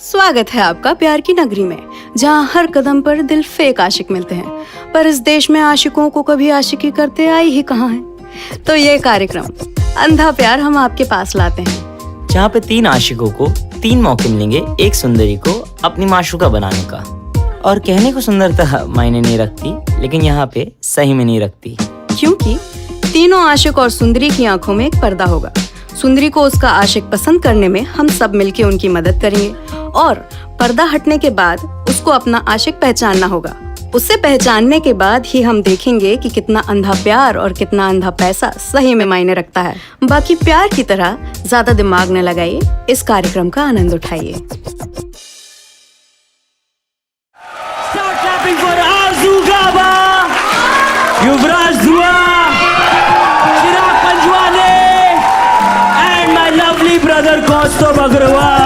स्वागत है आपका प्यार की नगरी में, जहां हर कदम पर दिल फेक आशिक मिलते हैं, पर इस देश में आशिकों को कभी आशिकी करते आई ही कहाँ है। तो ये कार्यक्रम अंधा प्यार हम आपके पास लाते हैं, जहाँ पे 3 आशिकों को 3 मौके मिलेंगे एक सुंदरी को अपनी माशूका बनाने का। और कहने को सुंदरता मायने नहीं रखती, लेकिन यहाँ पे सही में नहीं रखती, क्योंकि तीनों आशिक और सुंदरी की आंखों में एक पर्दा होगा। सुंदरी को उसका आशिक पसंद करने में हम सब मिलके उनकी मदद करेंगे, और पर्दा हटने के बाद उसको अपना आशिक पहचानना होगा। उसे पहचानने के बाद ही हम देखेंगे कि कितना अंधा प्यार और कितना अंधा पैसा सही में मायने रखता है। बाकी प्यार की तरह ज्यादा दिमाग न लगाइए, इस कार्यक्रम का आनंद उठाइए। युवराज दुआ, चिराग पंजवाने and my lovely brother Kaustubh Agrawal.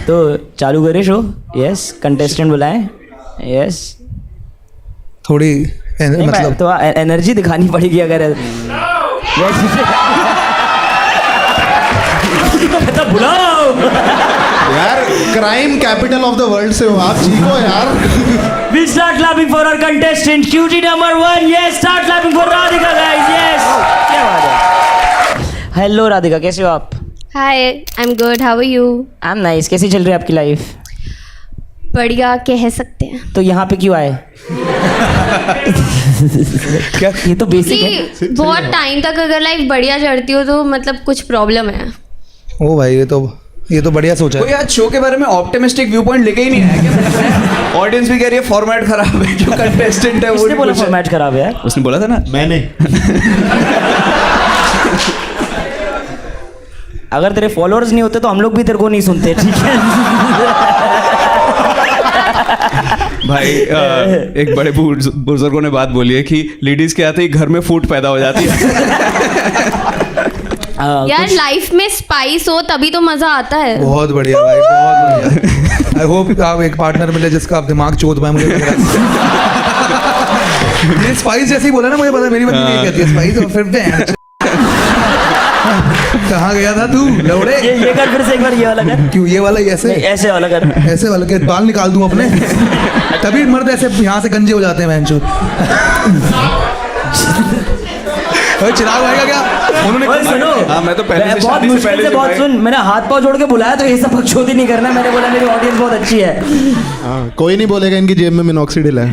तो चालू करें शो। यस, कंटेस्टेंट बुलाएं। यस, थोड़ी मतलब तो एनर्जी दिखानी पड़ेगी अगर तो बुलाओ यार, crime capital of the world से हो आप, चीखो यार। We start clapping for our contestant, cutie number 1. Yes, start clapping for Radhika, guys. Yes. क्या बात है। हेलो राधिका, कैसे हो आप? Hi, I am good, how are you? I am nice. कैसी चल रही है आपकी लाइफ? बढ़िया कह सकते हैं। तो यहाँ पे क्यों आए? क्या ये तो बेसिक है। कि बहुत टाइम तक अगर लाइफ बढ़िया चढ़ती हो तो मतलब कुछ प्रॉब्लम है। ओ भाई, ये तो बढ़िया सोचा है। कोई आज शो के बारे में ऑप्टिमिस्टिक व्यू पॉइंट लेके ही नहीं आया क्या? ऑडियंस भी कह रही है फॉर्मेट खराब है, जो कंटेस्टेंट है वो किसने बोला फॉर्मेट खराब है? उसने बोला था ना, मैंने। अगर तेरे फॉलोअर्स नहीं होते तो हम लोग भी तेरे को नहीं सुनते, ठीक है? भाई एक बड़े बुजुर्गों ने बात बोली है कि लेडीज के आते ही घर में फूट पैदा हो जाती है। यार लाइफ में स्पाइस हो तभी तो मजा आता है। बहुत बढ़िया भाई, बहुत बढ़िया। आई होप आप एक पार्टनर मिले जिसका आप दिमाग चोद पाए। मुझे ये स्पाइस जैसे ही बोला ना, मुझे पता मेरी बच्ची नहीं कहती है स्पाइस, और फिर कहाँ गया था तू लौड़े? ये कर फिर से एक बार, ये वाला कर। क्यों ये वाला? ऐसे ऐसे वाला कर। ऐसे वाला के बाल निकाल दूं अपने? तभी मर्द ऐसे यहाँ से गंजे हो जाते हैं बहनचोद। चिराग भाई का क्या? उन्होंने सुनो, हाँ, मैं तो पहले से बहुत शादी से मुश्किल पहले से से बहुत भाई- सुन, मैंने हाथ पाँव जोड़ के बुलाया तो ये सब बकचोदी नहीं करना। मैंने बोला मेरी ऑडियंस बहुत अच्छी है। कोई नहीं बोलेगा इनकी जेब में मिनॉक्सिडिल है।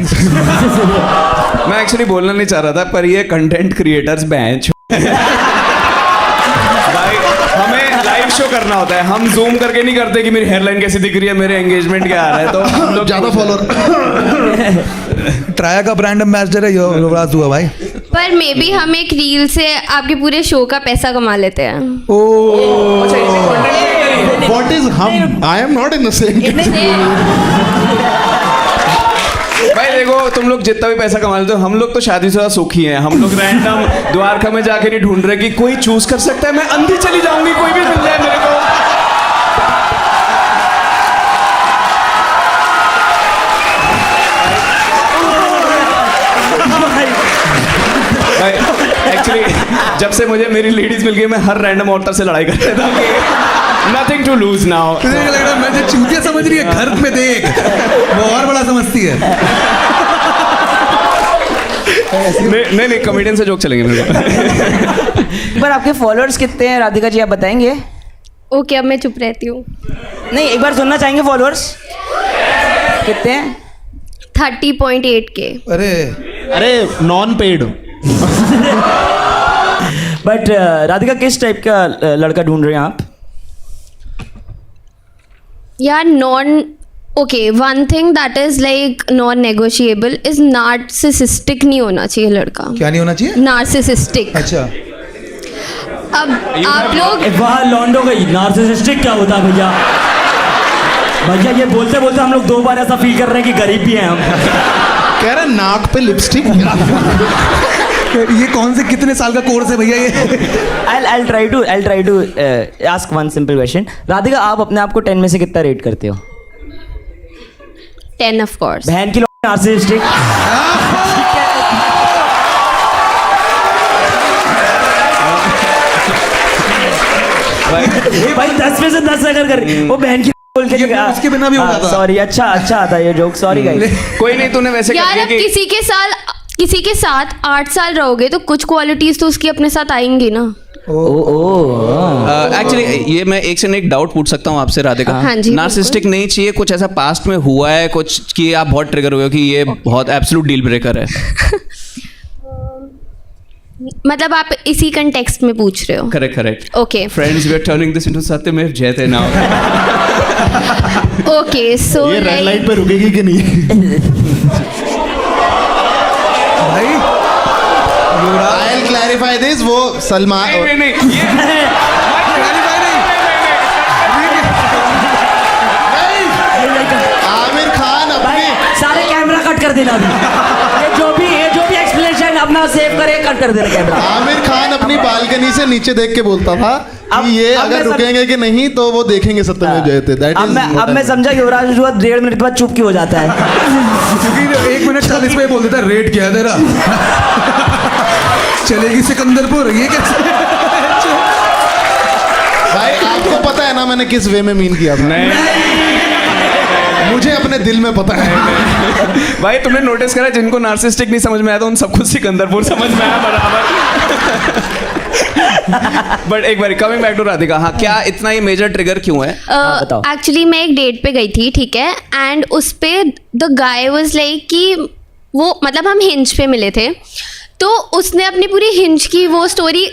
मैं एक्चुअली बोलना नहीं चाह रहा था, पर ये कंटेंट क्रिएटर्स बेंच भाई, हमें लाइव शो करना होता है। हम जूम करके नहीं करते कि मेरी हेयरलाइन कैसी दिख रही है, मेरे एंगेजमेंट क्या आ रहा है। तो हम लोग ज्यादा फॉलोअर। ट्राया का ब्रांड एम्बेसडर है युवराज दुआ भाई। पर मे बी हम एक रील से आपके पूरे शो का पैसा कमा लेते हैं। What is हम? I am not in the same. भाई देखो, तुम लोग जितना भी पैसा कमा लेते हो, हम लोग तो शादीशुदा सुखी हैं। हम लोग रैंडम द्वारका में जाके नहीं ढूंढ रहे कि कोई चूज कर सकता है। मैं अंधी चली जाऊंगी, कोई भी मिल जाए मेरे को। एक्चुअली जब से मुझे मेरी लेडीज मिल गई, मैं हर रैंडम औरत से लड़ाई कर रहा था। Nothing to lose now. मैं जो चूतिया समझ रही है, घर में देख वो और बड़ा समझती है। नहीं कॉमेडियन से जोक चलेंगे मेरे को। पर आपके फॉलोअर्स कितने हैं राधिका जी, आप बताएंगे? ओके, अब मैं चुप रहती हूँ। नहीं, एक बार सुनना चाहेंगे फॉलोअर्स कितने हैं? 30.8K। अरे नॉन पेड। बट राधिका, किस टाइप का लड़का ढूंढ रहे हैं आप? यार okay, one thing that is like non negotiable is narcissistic नहीं होना चाहिए लड़का। क्या नहीं होना चाहिए? नार्सिसिस्टिक। अच्छा, अब आप लोग वाह लॉन्डो गई, नार्सिसिस्टिक क्या होता है भैया? भैया ये बोलते बोलते हम लोग 2 बार ऐसा फील कर रहे हैं कि गरीब भी हैं हम। कह रहा नाक पे लिपस्टिक। ये कौन से कितने साल का कोर्स है भैया ये? I'll try to ask one simple question. Radhika, आप अपने आप को 10 में से कितना रेट करते हो? 10 ऑफ कोर्स। बहन की नार्सिसिस्टिक। भाई 10 में से 10 अगर कर वो बहन की बोल के उसके बिना भी हो जाता। सॉरी, अच्छा था ये जोक, सॉरी गाइस। कोई नहीं, तूने वैसे कर यार दिया अब कि किसी के साथ 8 साल रहोगे तो कुछ क्वालिटीज तो उसकी अपने साथ आएंगी ना। एक्चुअली ये मैं एक से एक डाउट पूछ सकता हूँ आपसे राधिका? हाँ जी, नार्सिसिस्टिक नहीं चाहिए, कुछ ऐसा पास्ट में हुआ है कुछ कि आप बहुत ट्रिगर हुए हो कि ये बहुत एब्सोल्यूट डील ब्रेकर है? मतलब आप इसी कंटेक्स्ट में पूछ रहे हो? Correct okay friends, we are turning this into Satyamev Jayate now. Okay so ये रेड लाइट पे रुकेगी कि नहीं? भाई I'll clarify this. वो सलमान नहीं ये आमिर खान भाई अपने सारे कैमरा कट कर देना अभी। ये जो भी एक्सप्लेनेशन अपना सेव करे, कट कर देना कैमरा। आमिर खान अपनी बालकनी से नीचे देख के बोलता था कि ये अब अगर मैं रुकेंगे कि नहीं तो वो देखेंगे सत्यमेव जयते। That अब is मैं समझा कि युवराज हुआ 1.5 मिनट के बाद चुप क्यों हो जाता है। क्योंकि 1 मिनट 40 पे बोल देता है रेट क्या है तेरा। चलेगी सिकंदरपुर, ये कैसे? भाई आपको पता है ना मैंने किस वे में मीन किया था? मुझे अपने दिल में पता है। भाई तुमने नोटिस करा जिनको नार्सिसिस्टिक नहीं समझ में आया था उन सबको सिकंदरपुर समझ में आया बराबर। बट एक बार कमिंग बैक टू राधिका, हाँ क्या इतना ये मेजर ट्रिगर क्यों है? बताओ। एक्चुअली मैं एक डेट पे गई थी, ठीक है, एंड उस पे द गाय वाज लाइक कि वो मतलब हम हिंज पे मिले थे, तो उसने अपनी पूरी हिंज की वो स्टोरी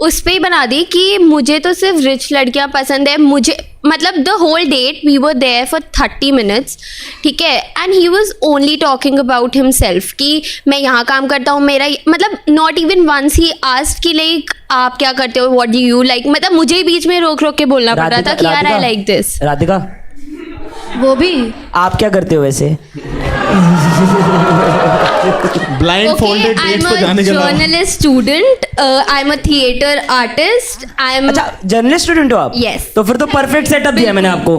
उस पे ही बना दी कि मुझे तो सिर्फ रिच लड़कियां पसंद है। मुझे मतलब the whole date we were there for 30 minutes, ठीक है, and he was only talking about himself कि मैं यहाँ काम करता हूँ, मेरा मतलब not even once he asked कि लाइक आप क्या करते हो, व्हाट डू यू लाइक। मतलब मुझे ही बीच में रोक रोक के बोलना पड़ रहा था कि यार आई लाइक दिस। राधिका वो भी आप क्या करते हो वैसे? ब्लाइंड फोल्डेड डेट्स पे जाने के अलावा journalist student, I am a theatre artist, I am अच्छा जर्नलिस्ट स्टूडेंट हो आप? Yes. तो फिर तो परफेक्ट सेटअप दिया मैंने आपको।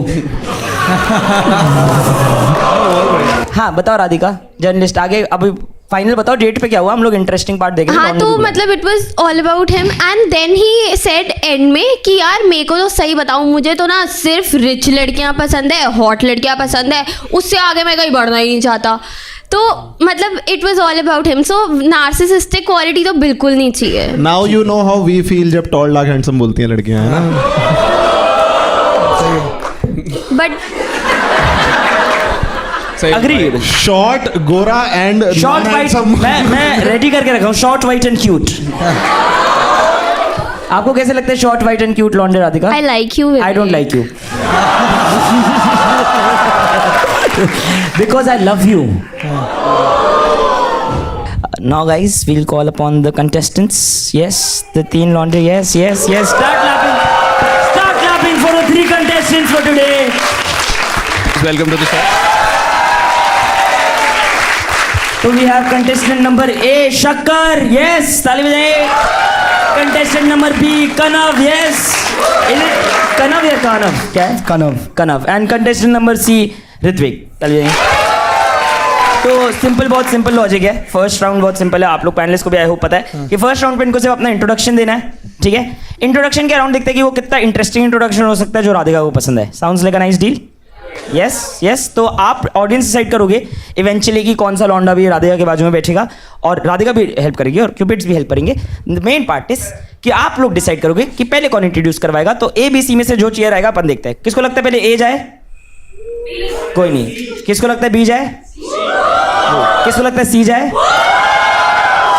हाँ बताओ राधिका, जर्नलिस्ट आगे अभी फाइनल बताओ डेट पे क्या हुआ, हम लोग इंटरेस्टिंग पार्ट देखेंगे। हाँ तो मतलब it was all about him and then he said end में कि यार मेरे को तो सही बताऊं, मुझे तो ना सिर्फ रिच लड़कियां पसंद है, हॉट लड़कियां पसंद है, उससे आगे मैं कहीं बढ़ना ही नहीं चाहता। तो मतलब it was all about him. So narcissistic quality तो बिल्कुल नहीं चाहिए। Now you know how we feel जब टॉल डार्क हैंडसम बोलती हैं लड़कियां, है ना? But agree. शॉर्ट गोरा एंड शॉर्ट वाइट, मैं रेडी करके रखा हूँ, शॉर्ट वाइट एंड क्यूट। आपको कैसे लगता है शॉर्ट वाइट एंड क्यूट लॉन्डे Radhika? I like you. I don't like you. Because I love you. Now guys, we'll call upon the contestants. Yes, the teen laundry. Yes. Start clapping for the 3 contestants for today. Welcome to the show. So we have contestant number A, Shakkar. Yes, ताली बजाइए. Contestant number B, Kanav. Yes. Is it Kanav या Kanav? क्या है? Kanav. And contestant number C, Ritwik. ताली बजाइए. तो बहुत simple logic है। First round बहुत simple है, आप लोग पैनलिस्ट को भी आई होप पता है कि फर्स्ट राउंड पे इनको सिर्फ अपना इंट्रोडक्शन देना है, ठीक है? इंट्रोडक्शन के राउंड देखते हैं कि वो कितना इंटरेस्टिंग इंट्रोडक्शन हो सकता है जो राधिका को पसंद है। Sounds like a nice deal? Yes. तो आप ऑडियंस डिसाइड करोगे इवेंचुअली कि कौन सा लौंडा भी राधिका के बाजू में बैठेगा, और राधिका भी हेल्प करेगी और क्यूपिड्स भी हेल्प करेंगे। मेन पार्ट इज कि आप लोग डिसाइड करोगे कि पहले कौन इंट्रोड्यूस करवाएगा। तो ए बी सी में से जो चेयर आएगा अपन देखते हैं। किसको लगता है पहले ए जाए? कोई नहीं। किसको लगता है बी जाए? किसको लगता है सी जाए?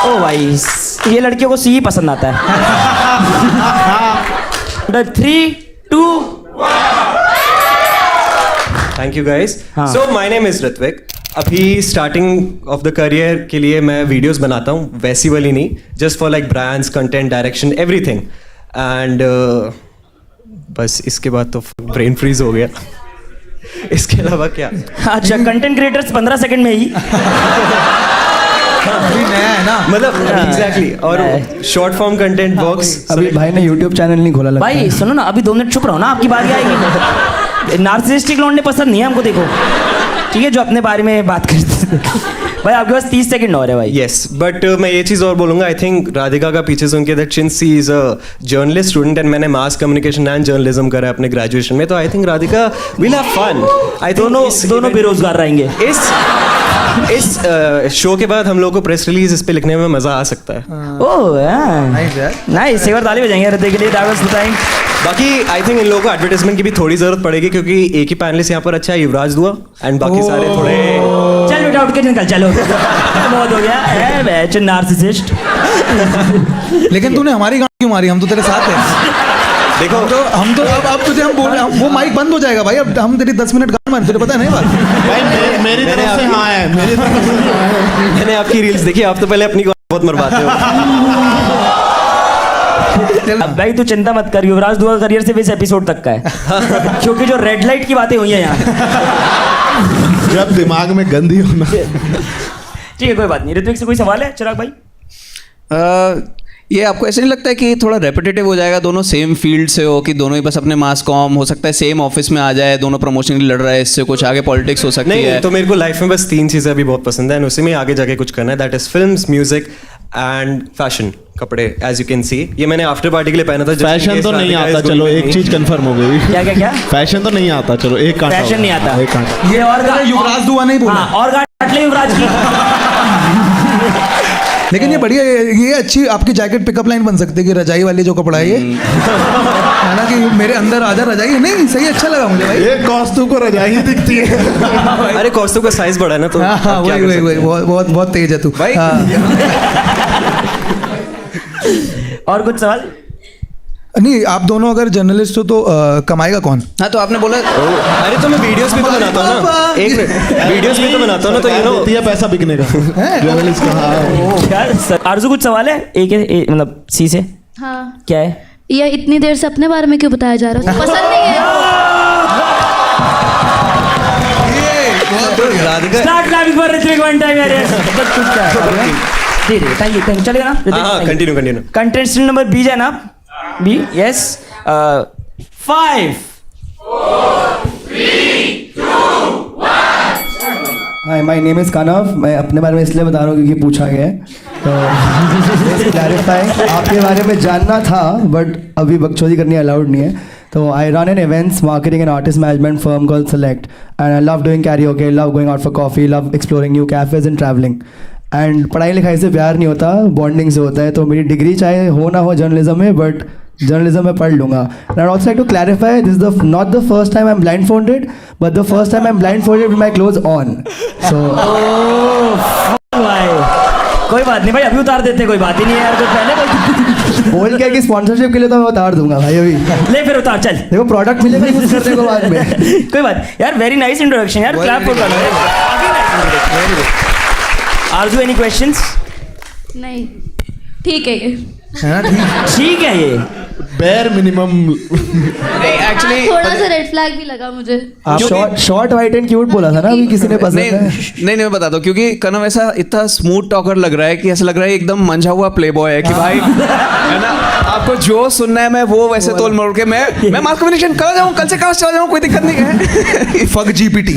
ओ भाई, ये लड़कियों को सी ही पसंद आता है। 3, 2 थैंक यू गाइस। हाँ। So my name is Ritvik. अभी स्टार्टिंग ऑफ द करियर के लिए मैं वीडियोस बनाता हूँ, वैसी वाली नहीं, just for like brands, content, direction, everything. And बस इसके बाद तो ब्रेन फ्रीज हो गया। इसके अलावा क्या? अच्छा, कंटेंट क्रिएटर्स 15 सेकंड में ही नया है ना, मतलब एग्जैक्टली। और शॉर्ट फॉर्म कंटेंट वर्क्स। अभी भाई ने यूट्यूब चैनल नहीं खोला लगता भाई सुनो ना, अभी 2 मिनट चुप रहो ना, आपकी बारी आएगी। नार्सिसिस्टिक लौंडे पसंद नहीं है हमको, देखो ठीक है, जो अपने बारे में बात करते हैं। भाई आपके पास 30 सेकंड और है भाई. Yes, but मैं ये चीज़ और बोलूँगा. I think राधिका का पीछे से उनके that since she is a journalist student and मैंने mass communication and journalism करा है अपने graduation में, तो I think Radhika will have fun. I think दोनों बेरोजगार रहेंगे. इस शो के बाद हम लोग को प्रेस रिलीज इस पे लिखने में मजा आ सकता है. Oh nice. एक बार ताली बजाएंगे हृदय के लिए. That was the time. बाकी आई थिंक इन लोगों को एडवर्टाइजमेंट की भी थोड़ी जरूरत पड़ेगी क्योंकि एक ही पैनलिस्ट यहाँ पर अच्छा है, युवराज दुआ, एंड बाकी सारे थोड़े. चल बेटा उठ के निकल. चलो बहुत हो गया है बैच नार्सिसिस्ट. लेकिन तूने हमारी गांड क्यों मारी? हम तो तेरे साथ हैं. देखो हम तो अब तुझे हम बोल रहे हैं, वो माइक बंद हो जाएगा भाई. अब हम तेरी 10 मिनट गांड मारे, तुझे पता नहीं बात. भाई मेरी तरफ से हाँ है, मेरी तरफ से हाँ है. मैंने आपकी रील्स देखी. आप तो पहले अपनी को बहुत मरवाते हो. अब भाई तू चिंता मत कर. युवराज दुआ करियर सिर्फ इस एपिसोड तक का है क्योंकि जो रेड लाइट की बातें हुई हैं यहाँ. जब दिमाग में गंदी होना. ठीक है कोई बात नहीं. ऋत्विक से कोई सवाल है? चिराग भाई. ये आपको ऐसे नहीं लगता है कि थोड़ा रेपिटेटिव हो जाएगा? दोनों सेम फील्ड से हो कि दोनों ही बस अपने मास कॉम, हो सकता है सेम ऑफिस में आ जाए, दोनों प्रमोशन के लिए लड़ रहा है, इससे कुछ आगे पॉलिटिक्स हो सकती नहीं है. तो मेरे को लाइफ में बस 3 चीज़ें अभी बहुत पसंद है, उसी में आगे जाके कुछ करना है. That is films, music and fashion. कपड़े एज यू कैन सी, ये मैंने आफ्टर पार्टी के लिए पहना था. फैशन तो नहीं आता. चलो एक चीज कंफर्म हो गई. क्या क्या क्या? फैशन तो नहीं आता. चलो एक कांटा. फैशन नहीं आता. एक कांटा. ये और युवराज दुआ नहीं बोला. हाँ, और काट ले युवराज की. लेकिन ये बढ़िया, ये अच्छी आपकी जैकेट पिकअप लाइन बन सकती है कि रजाई वाली जो कपड़ा है ये है ना, कि मेरे अंदर आजा रजाई. नहीं सही, अच्छा लगा मुझे भाई. एक कॉस्ट्यूम को रजाई दिखती है. अरे कॉस्ट्यूम का साइज बड़ा है ना, तो हाँ वही बहुत तेज है तू भाई. और कुछ सवाल? नहीं, आप दोनों अगर जर्नलिस्ट हो तो कमाएगा कौन? हाँ तो आपने बोला. अरे तो मैं वीडियोस भी तो बनाता हूँ ना. एक मिनट, वीडियोस भी तो बनाता हूँ ना, तो यू नो देती है पैसा बिकने का. जर्नलिस्ट का. हाँ. यार आरजू कुछ सवाल है? एक मतलब सी से. हाँ. क्या है? ये इतनी देर से अपने बारे में क्यों बताया जा रहा है? पसंद नहीं है. Start clapping for Ritvik one time यार. बस कुछ क्या है? धीरे थैंक यू. चलेगा ना? हाँ कंटिन्यू. कंटेस्टेंट नंबर बी है ना? B. Yes. 5 4 3 2 1. Hi, my name is Kanav. मैं अपने बारे में इसलिए बता रहा हूँ क्योंकि पूछा गया है. तो क्लैरिफाइंग, आपके बारे में जानना था बट अभी बकचोदी करनी अलाउड नहीं है. तो I run an events marketing and artist management firm called select and I love doing karaoke, love going out for coffee, love exploring new cafes and travelling. And पढ़ाई लिखाई से प्यार नहीं होता, बॉन्डिंग से होता है. तो मेरी डिग्री चाहे हो ना हो जर्नलिज्म में, बट जर्नलिज्म में पढ़ लूँगा. And I also like to clarify, this is not the first time I am blindfolded, but the first time I am blindfolded with my close one. So कोई बात नहीं भाई, अभी उतार देते. कोई बात ही नहीं है यार. तो पहले बोल के कि स्पॉन्सरशिप के लिए तो मैं उतार दूंगा भाई अभी. ले फिर उतार. चल देखो प्रोडक्ट मिलेगा यूज करने को बाद में. कोई बात यार. वेरी नाइस इंट्रोडक्शन यार. Clap for Aarzoo. Any questions? नहीं, ठीक है ये. ठीक है ये बेयर मिनिमम. नहीं एक्चुअली थोड़ा सा रेड फ्लैग भी लगा मुझे. आप शॉर्ट वाइट एंड क्यूट बोला था ना अभी, किसी ने पसंद नहीं है. नहीं मैं बताता हूँ, क्योंकि कनव ऐसा इतना स्मूथ टॉकर लग रहा है कि ऐसा लग रहा है एकदम मंझा हुआ प्ले बॉय है कि भाई है ना, आपको जो सुनना है मैं वो वैसे तोल मोड़ के मैं मास कम्युनिकेशन कर जाऊँ, कल से क्लास चला जाऊँ, कोई दिक्कत नहीं है. फक जीपीटी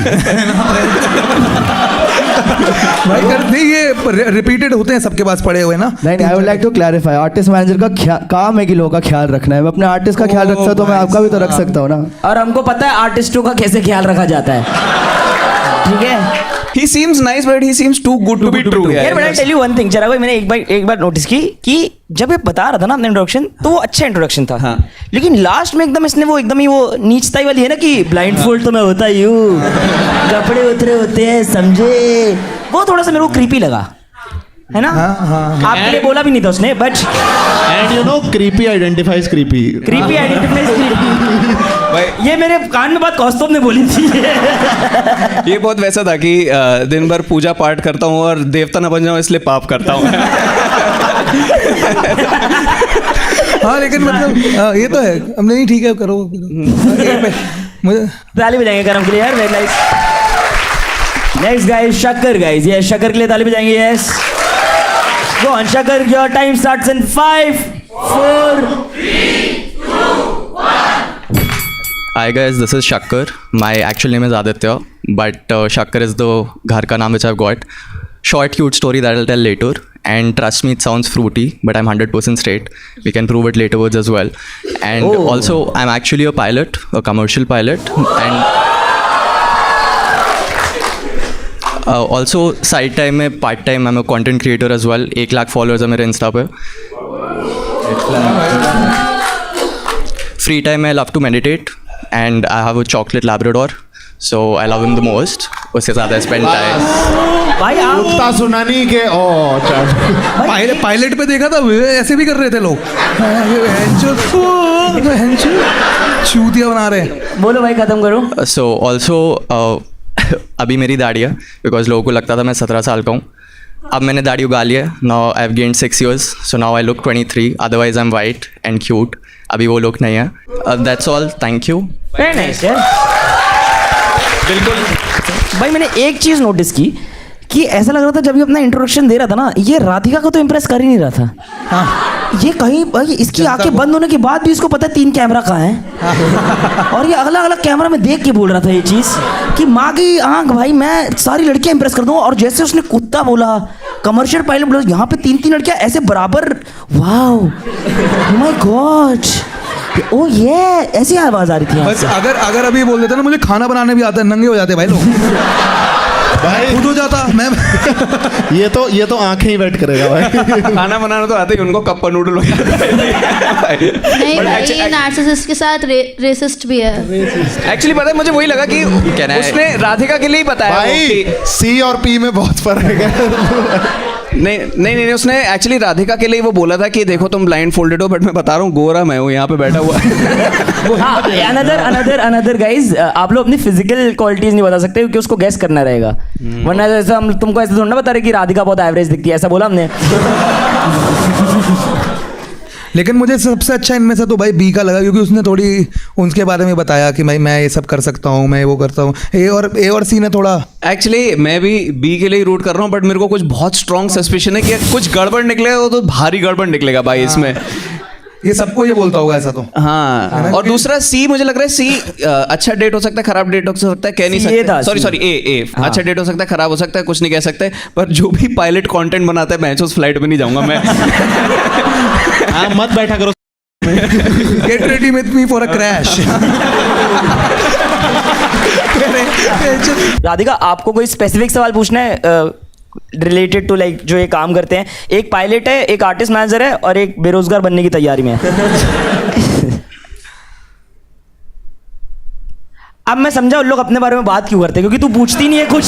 भाई नहीं, ये रिपीटेड होते हैं सबके पास पड़े हुए ना. नहीं, I would like to clarify, artist manager का काम है कि लोगों का ख्याल रखना है. मैं अपने आर्टिस्ट का ख्याल रख सकता हूँ तो मैं आपका भी तो रख सकता हूँ ना. और हमको पता है आर्टिस्टों का कैसे ख्याल रखा जाता है. ठीक है. He seems nice but he seems too good to be true. यार but I tell you one thing. चला भाई, मैंने एक बार नोटिस की कि जब ये बता रहा था ना अपना इंट्रोडक्शन, तो वो अच्छा इंट्रोडक्शन था. हाँ. लेकिन लास्ट में एकदम इसने वो एकदम ही वो नीचताई वाली है ना कि ब्लाइंड फोल्ड तो मैं होता ही हूँ, कपड़े उतरे होते हैं समझे, वो थोड़ा सा मेरे को क्रीपी लगा है ना. आपके लिए बोला भी नहीं था उसने, but and you know creepy identifies creepy. Creepy identifies creepy. ये मेरे कान में बात कौस्तुभ ने बोली थी. ये बहुत वैसा था कि दिन भर पूजा पाठ करता हूँ और देवता न बन जाऊँ इसलिए पाप करता हूँ. हाँ लेकिन मतलब ये तो है. अब नहीं ठीक है करो. मुझे ताली बजाएंगे करम के लिए यार. Very nice. नेक्स्ट गाइस शक्कर. गाइस ये शक्कर के लिए ताली बजाएंगे. यस गो ऑन शक्कर. Your time starts in 5 4 3 2 1. Hi guys, this is Shakkar. My actual name is Aditya, but Shakkar is the घर का नाम which I've got. short, cute story that I'll tell later. And trust me, it sounds fruity, but I'm 100% straight. We can prove it later as well. And also, I'm actually a pilot, a commercial pilot. And also, side time में part time, I'm a content creator as well. 1 lakh followers है मेरे Insta पे. Free time, I love to meditate. And I have a chocolate Labrador. So I love him the most. उसके साथ I spend time. भाई आप कुत्ता सुना नहीं के पायलट पे देखा था ऐसे भी कर रहे थे लोग चूतिया बना रहे हैं। बोलो भाई, खत्म करो। So also अभी मेरी दाढ़ी है बिकॉज लोगों को लगता था मैं 17 साल का हूँ। अब मैंने दाढ़ी उगा ली है। Now I have gained 6 years, so now I look 23, otherwise I am white and cute. अभी वो लुक नहीं है। That's all, thank you. Very nice यार, बिल्कुल। भाई मैंने एक चीज़ नोटिस की कि ऐसा लग रहा था जब ये अपना इंट्रोडक्शन दे रहा था ना, ये राधिका को तो इम्प्रेस कर ही नहीं रहा था। हाँ, ये कहीं भाई इसकी आंखें बंद होने के बाद भी इसको पता है 3 कैमरा कहाँ है। और ये अलग अलग कैमरा में देख के बोल रहा था ये चीज़ कि माँ की आंख, भाई मैं सारी लड़कियाँ इम्प्रेस कर दूँ। और जैसे उसने कुत्ता बोला, कमर्शियल पायलट बोला, यहाँ पे 3 लड़कियाँ ऐसे बराबर। वाओ माय गॉड, ओ ये ऐसी आवाज़ आ रही थी। बस अगर अभी बोल देते ना मुझे खाना बनाने भी आता है, नंगे हो जाते भाई लोग। भाई खुद हो जाता मैं। ये तो आंखें ही वेट करेगा भाई। खाना बनाना तो आता ही उनको, कप का नूडल नहीं भाई, ये नार्सिसिस्ट के साथ रेसिस्ट भी है। एक्चुअली पता है मुझे वही लगा कि उसने राधिका के लिए ही बताया भाई सी और पी में बहुत फर्क है। नहीं उसने एक्चुअली राधिका के लिए वो बोला था कि देखो तुम ब्लाइंड फोल्डेड हो, बट मैं बता रहा हूँ गोरा मैं हूँ यहाँ पे बैठा हुआ। अनदर गाइज, आप लोग अपनी फिजिकल क्वालिटीज नहीं बता सकते क्योंकि उसको गैस करना रहेगा। वरना ऐसा हम तुमको ऐसे थोड़ा ना बता रहे कि राधिका बहुत एवरेज दिखती है, ऐसा बोला हमने। लेकिन मुझे सबसे अच्छा इनमें से तो भाई बी का लगा, क्योंकि उसने थोड़ी उनके बारे में बताया कि भाई मैं ये सब कर सकता हूँ, मैं वो करता हूँ। ए और सी ने थोड़ा, एक्चुअली मैं भी बी के लिए रूट कर रहा हूँ, बट मेरे को कुछ बहुत स्ट्रॉन्ग सस्पिशन है कि कुछ गड़बड़ निकलेगा तो भारी गड़बड़ निकलेगा भाई इसमें। ये सबको ये बोलता होगा ऐसा तो। हाँ, और दूसरा सी, मुझे लग रहा है सी अच्छा डेट हो सकता है, खराब डेट हो सकता है, कह नहीं सकते। सॉरी ए अच्छा डेट हो सकता है, खराब हो सकता है, कुछ नहीं कह सकते। पर जो भी पायलट कंटेंट बनाता है मैं उस फ्लाइट में नहीं जाऊंगा मैं। हाँ, मत बैठा करो। Get ready with me for a crash. Radhika, आपको कोई स्पेसिफिक सवाल पूछना है रिलेटेड टू लाइक जो ये काम करते हैं? एक पायलट है, एक आर्टिस्ट मैनेजर है और एक बेरोजगार बनने की तैयारी में है। अब मैं समझा उन लोग अपने बारे में बात क्यों करते हैं, क्योंकि तू पूछती नहीं है कुछ।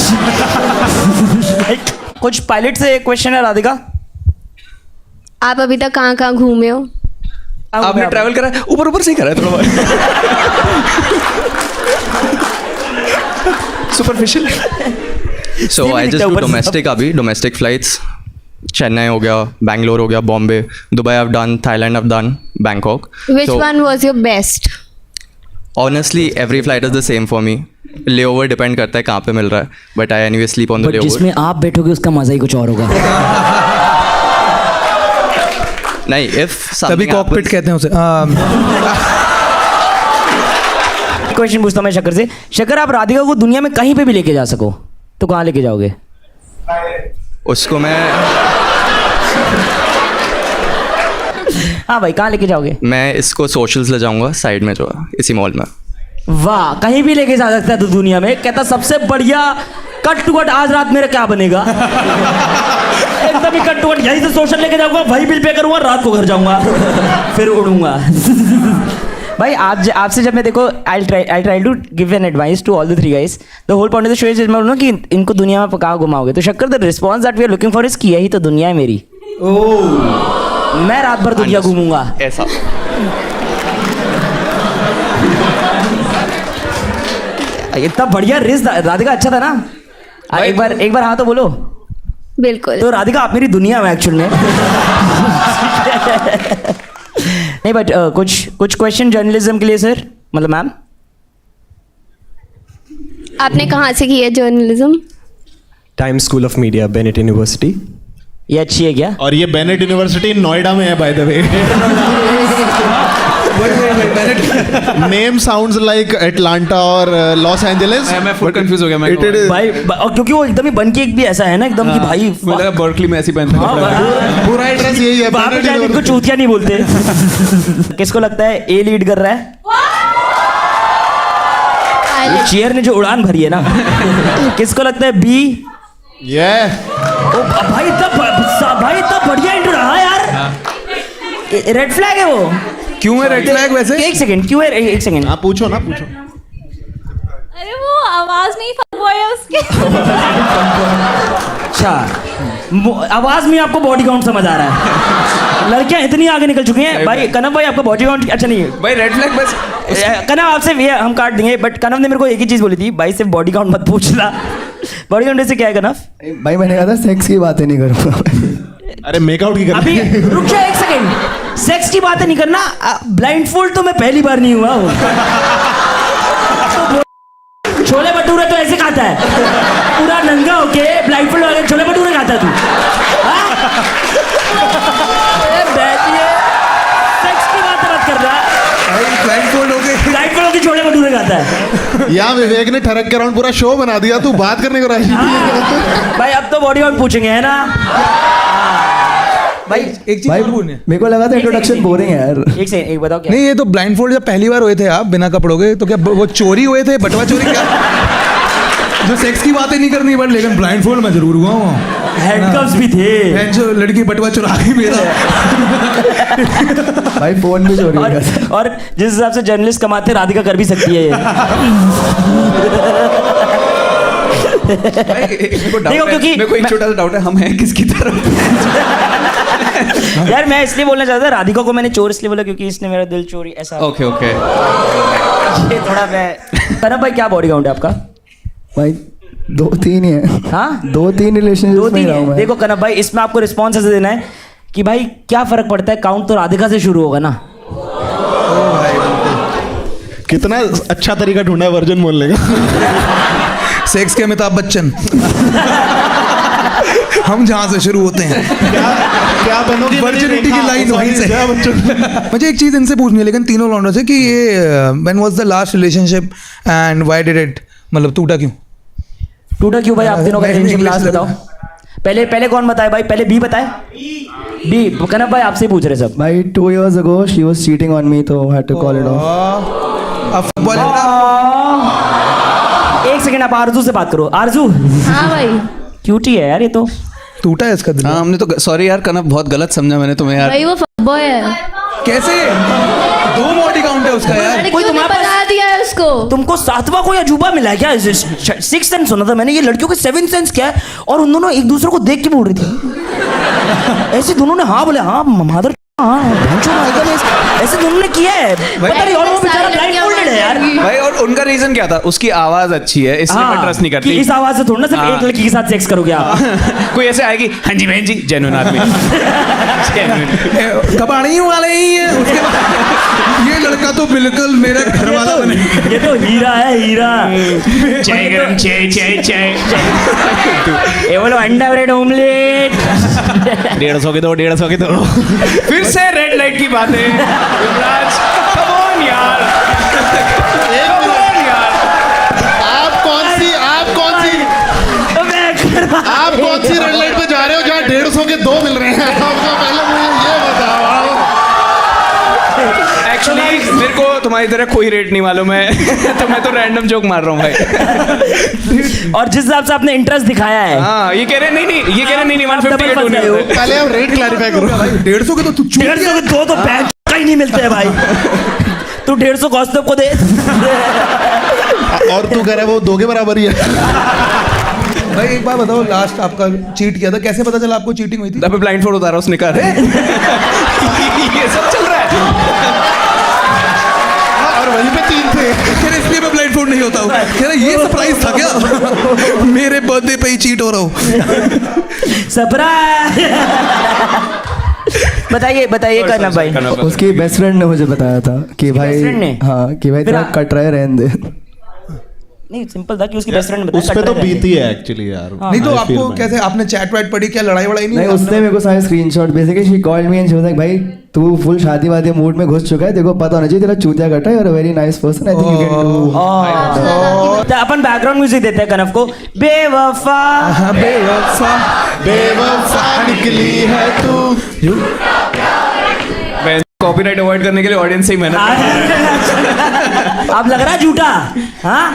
कुछ पायलट से एक क्वेश्चन है राधिका। आप अभी तक कहाँ कहाँ घूमे हो? आपने ट्रैवल करा है? ऊपर से ही करा है थोड़ा बहुत। Superficial. So I just do domestic अभी, domestic flights. चेन्नई हो गया, बैंगलोर हो गया, Bombay, Dubai I've done, Thailand I've done, Bangkok. Which one was your best? Honestly, every flight is the same for me. Layover depend करता है कहाँ पे मिल रहा है, but I anyway sleep on the layover. जिसमें आप बैठोगे उसका मजा ही कुछ और होगा। नहीं, if तभी कॉकपिट कहते हैं उसे। क्वेश्चन पूछता हूँ मैं शक्कर से। शक्कर, आप राधिका को दुनिया में कहीं पे भी लेके जा सको तो कहाँ लेके जाओगे? उसको मैं हाँ भाई, कहाँ लेके जाओगे? मैं इसको सोशल्स ले जाऊंगा, साइड में जो है इसी मॉल में। वाह, कहीं भी लेके जा सकता है तू दुनिया में। कहता सबसे बढ़िया कट टू कट आज रात मेरा क्या बनेगा। एकदम ही कट टू कट, यहीं से सोशल लेके जाऊंगा, वही बिल पे करूंगा, रात को घर जाऊंगा, फिर उड़ूंगा। भाई आपसे जब मैं देखो, I try to give an advice to all the 3 guys. The whole point of the show is मैं कि इनको दुनिया में कहाँ घुमाओगे। तो शक्कर, the response that we are looking for is कि यही तो दुनिया है मेरी। मैं रात भर दुनिया घूमूंगा ऐसा। इतना बढ़िया रिस्क राधिका, अच्छा था ना? एक बार हाँ तो बोलो। बिल्कुल। तो राधिका, आप मेरी दुनिया में एक्चुअल में। नहीं, बट कुछ क्वेश्चन जर्नलिज्म के लिए सर, मतलब मैम। आपने कहाँ से किया journalism? Time school of media, Bennett university. ये अच्छी है क्या? और ये बेनेट यूनिवर्सिटी नोएडा में है by the way. Name sounds like Atlanta और लॉस एंजलिस। मैं फुल कंफ्यूज हो गया मैं भाई और क्योंकि वो एकदम ही बन के एक भी ऐसा है ना एकदम कि भाई मुझे लगा बर्कली में ऐसी पहनते हैं। पूरा एड्रेस यही है। वहाँ पे शायद इनको चूतिया नहीं बोलते। किसको लगता है ए लीड कर रहा है? चेयर ने जो उड़ान भरी है ना। किसको लगता है बी? ये भाई इतना बढ़िया इंट्रो रहा यार। रेड फ्लैग है वो। क्यों है रेड फ्लैग वैसे? एक सेकंड क्यों है? एक सेकंड। हाँ पूछो ना पूछो। अरे वो आवाज नहीं फकबॉय है उसकी। अच्छा आवाज में आपको बॉडी काउंट समझ आ रहा है। लड़कियां इतनी आगे निकल चुकी हैं भाई। कनव भाई आपका बॉडी काउंट अच्छा नहीं है भाई। रेड फ्लैग बस कनव आपसे ये हम काट देंगे बट कनव ने मेरे को एक ही चीज बोली थी भाई सिर्फ बॉडी काउंट मत पूछना। बॉडी काउंट से क्या है कनव? भाई मैंने कहा था सेक्स की बातें नहीं करूँगा। अरे मेकआउट की अभी रुक जा एक सेकंड। सेक्स की बातें नहीं करना। ब्लाइंडफोल्ड तो मैं पहली बार नहीं हुआ हूँ। छोले भटूरे तो ऐसे खाता है पूरा नंगा होके ब्लाइंडफोल्ड वाले छोले भटूरे खाता है तू। सेक्स की बात मत कर रहा। ब्लाइंडफोल्ड होके छोले भटूरे खाता है। यहाँ विवेक ने ठरक के राउंड पूरा शो बना दिया। तू बात करने को राजी नहीं। भाई अब तो बॉडी काउंट पूछेंगे है ना भाई? एक चीज और बोलनी है। मेरे को लगा था इंट्रोडक्शन बोरिंग है यार। एक सेकंड एक बताओ क्या? नहीं ये तो ब्लाइंडफोल्ड जब पहली बार हुए थे आप बिना कपड़ों के तो क्या वो चोरी हुए थे? बटवा चोरी क्या? जो सेक्स की बातें नहीं करनी बट लेकिन ब्लाइंडफोल्ड मैं जरूर हुआ हूँ। हैंडकफ्स भी थे। जो लड़की बटवा चुरा के मेरा। भाई फोन भी चोरी हो गया। और जिस हिसाब से जर्नलिस्ट कमाते राधिका कर भी सकती है ये। देखो क्योंकि मेरे को एक छोटा सा डाउट है, हम हैं किसकी तरफ? यार मैं इसलिए बोलना चाहता था राधिका को मैंने चोर इसलिए बोला क्योंकि इसने मेरा दिल चोरी ऐसा। ओके ओके ये थोड़ा मैं कनव भाई क्या बॉडी काउंट है आपका? भाई 2-3 ही है। हाँ 2-3 रिलेशनशिप में रहा हूँ मैं। देखो कनव भाई इसमें आपको रिस्पॉन्स ऐसे देना है कि भाई क्या फर्क पड़ता है काउंट तो राधिका से शुरू होगा ना। कितना अच्छा तरीका ढूंढा है वर्जन बोलने का। सेक्स के अमिताभ बच्चन। हम जहाँ से शुरू होते हैं क्या बनोगे? वर्जिनिटी की लाइन वहीं से। मुझे एक चीज इनसे पूछनी है लेकिन तीनों लॉन्डर से कि ये when was the last relationship and why did it? मतलब टूटा क्यों? टूटा क्यों भाई? आप तीनों का रिलेशनशिप लास्ट बताओ। पहले कौन बताए भाई? पहले बी बताए। बी कनव भाई आपसे पूछ रहे सब। भाई 2 years ago she was cheating on me तो had to call it off। एक सेकंड आप आरजू से बात करो। आरजू। हाँ भाई क्यूटी है यार ये तो। टूटा है इसका दिल। हाँ हमने तो सॉरी यार कनव बहुत गलत समझा मैंने तुम्हें यार। भाई वो फकबॉय है। कैसे? 2 बॉडी काउंट है उसका यार। लड़कियों ने बना दिया है उसको। तुमको 7वां कोई अजूबा मिला है क्या? 6th सेंस सुना था मैंने। ये लड़कियों के 7th सेंस क्या है? और उन दोनों एक दूसरे को देख के बोल रही थी ऐसे दोनों ने हाँ बोले हाँ मादर ऐसे दोनों ने किया है। पता नहीं और वो बेचारा ब्लाइंडफोल्डेड है यार। भाई और उनका रीजन क्या था? उसकी आवाज अच्छी है इसलिए मैं ट्रस्ट नहीं करती। कि इस आवाज से थोड़ा ना सिर्फ एक लड़की के साथ सेक्स करोगे आप। कोई ऐसे आएगी हाँ जी बहन जी जेन्युइन आदमी। कबाड़ी वाले ही है उसके बाद ये लड़का तो बिल्कुल मेरा घर वाला बने। ये तो हीरा है हीरा। चाय गरम चाय ये बोलो अंडा ब्रेड ऑमलेट। 150 के दो 150 के दो। फिर से रेड लाइट की बातें। युवराज come on यार। Come on यार। आप कौन सी रेड लाइट पे जा रहे हो जहाँ 150 के 2 मिल रहे हैं? आपको पहले मुझे ये बताओ। एक्चुअली मेरे को तुम्हारी तरह कोई रेट नहीं मालूम है। तो मैं तो रैंडम जोक मार रहा हूँ भाई। और जिस हिसाब से आपने इंटरेस्ट दिखाया है। हाँ ये कह रहे ये कह रहे नहीं 150 के 2 नहीं होते। पहले आप रेट क्लैरिफाई करो। 150 के तो तू 150 के 2 तो बैंक कहीं नहीं मिलते हैं भाई। तू 150 कौस्तुभ को दे। और तू कह रहा है वो 2 के बराबर ही है। भाई एक बार बताओ लास्ट आपका चीट किया था कैसे पता चला आपको चीटिंग हुई थी? अबे ब्लाइंडफोल्ड उतारा उसने कहा। ये सब चल रहा है। और वहीं पे 3 थे। फिर इसलिए मैं ब्लाइंडफोल्ड नहीं होता हूँ। कह रहा ये सरप्राइज था क्या? मेरे बर्थडे पे ही चीट हो रहा हूँ। सरप्राइज। बताइए कनव भाई। उसकी बेस्ट फ्रेंड ने मुझे बताया था कि भाई बेस्ट फ्रेंड ने? हाँ कि भाई तेरा कट रहा है रहने दे। नहीं सिंपल था कि उसकी बेस्ट फ्रेंड उस पे तो बीती है एक्चुअली यार। नहीं तो आपको कैसे, आपने चैट वैट पढ़ी क्या, लड़ाई वड़ाई नहीं नहीं उसने मेरे को सारे screenshot basically she called me and she was like भाई तू फुल शादी वादी मूड में घुस चुका है, देखो पता होना चाहिए तेरा चूतिया कटा है, you are a very nice person, I think you can do. तो अपन बैकग्राउंड म्यूजिक देते हैं कनव को। बेवफा बेवफा बेवफा निकली है तू। कॉपीराइट अवॉइड करने के लिए ऑडियंस से ही मेहनत। अब लग रहा है झूठा। हाँ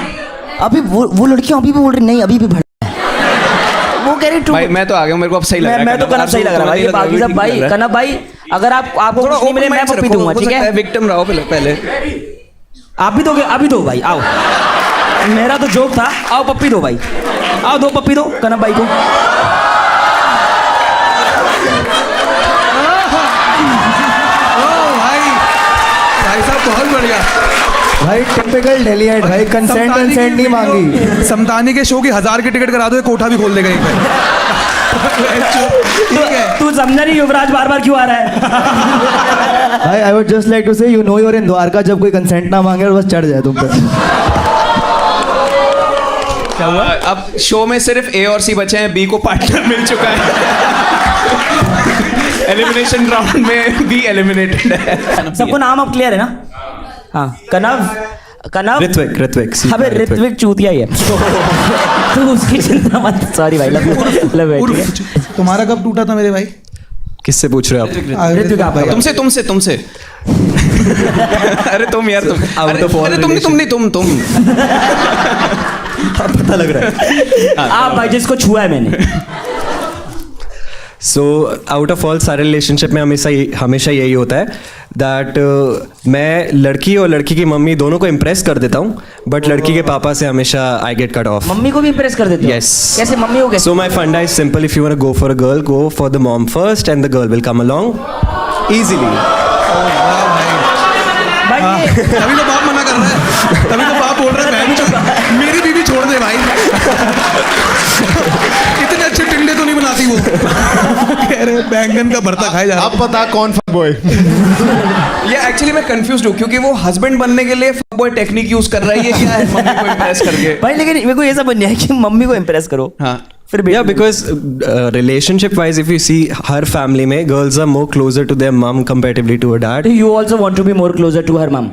अभी वो लड़कियां अभी भी बोल रही नहीं अभी भी भड़ा वो कह रही true। भाई मैं तो आ गया, मेरे को अब सही लग रहा है। मैं तो कनव सही लग रहा है भाई। बाकी सब भाई कनव भाई अगर आपको कुछ नहीं मिले मैं पप्पी दूंगा, ठीक है? विक्टिम रहो पहले। आप भी दोगे? अभी दो भाई, आओ। मेरा तो जोक था, आओ पप्पी दो भाई, आओ दो पप्पी दो कनव भाई को। भाई साहब बहुत बढ़िया भाई टिपिकल दिल्लीइट भाई, कंसेंट नहीं मांगी। समतानी के शो की 1000 की टिकट करा दो, एक कोठा भी खोल देगा एक ठीक है। तू समझा नहीं युवराज बार बार क्यों आ रहा है? भाई I would just like to say you know you are in Dwarka, जब कोई कंसेंट ना मांगे और बस चढ़ जाए तुम पे। क्या हुआ? अब शो में सिर्फ ए और सी बचे हैं, बी को पार्टनर मिल चुका है। एलिमिनेशन राउंड में बी एलिमिनेटेड है। सबको नाम अब क्लियर है ना? हाँ कनव ऋत्विक अबे ऋत्विक चूतिया ही है। तू उसकी चिंता मत, सॉरी भाई, लव तुम्हारा कब टूटा था मेरे भाई? किससे पूछ रहे हो आप? ऋत्विक आप भाई। तुमसे अरे तुम यार तुम तुम पता लग रहा है आप भाई जिसको छुआ है मैंने। सो आउट ऑफ ऑल सारे रिलेशनशिप में हमेशा यही होता है दैट मैं लड़की और लड़की की मम्मी दोनों को इम्प्रेस कर देता हूँ, बट लड़की के पापा से हमेशा I get cut off. Mummy को भी इम्प्रेस कर देते हो? Yes. कैसे मम्मी हो? So my funda is simple. If you want to go for a girl, go for the mom first, and the girl will come along easily. भाई तभी तो बाप मना कर रहा है, तभी तो बाप बोल रहा है मेरी बीवी छोड़ दे भाई। इतने अच्छे टिंडे तो नहीं बनाती वो। कह रहे बैंगन का भरता खाया जा रहा। अब पता कौन फक बॉय। ये एक्चुअली मैं कंफ्यूज हूँ क्योंकि वो हस्बैंड बनने के लिए फक बॉय टेक्निक यूज कर रहा है। ये क्या है? मम्मी को इम्प्रेस करके भाई, लेकिन मेरे को ये सब बनना है कि मम्मी को इम्प्रेस करो। हाँ फिर भी because relationship wise, if you see her family में girls are more closer to their mom comparatively to her dad. you also want to be more closer to her mom.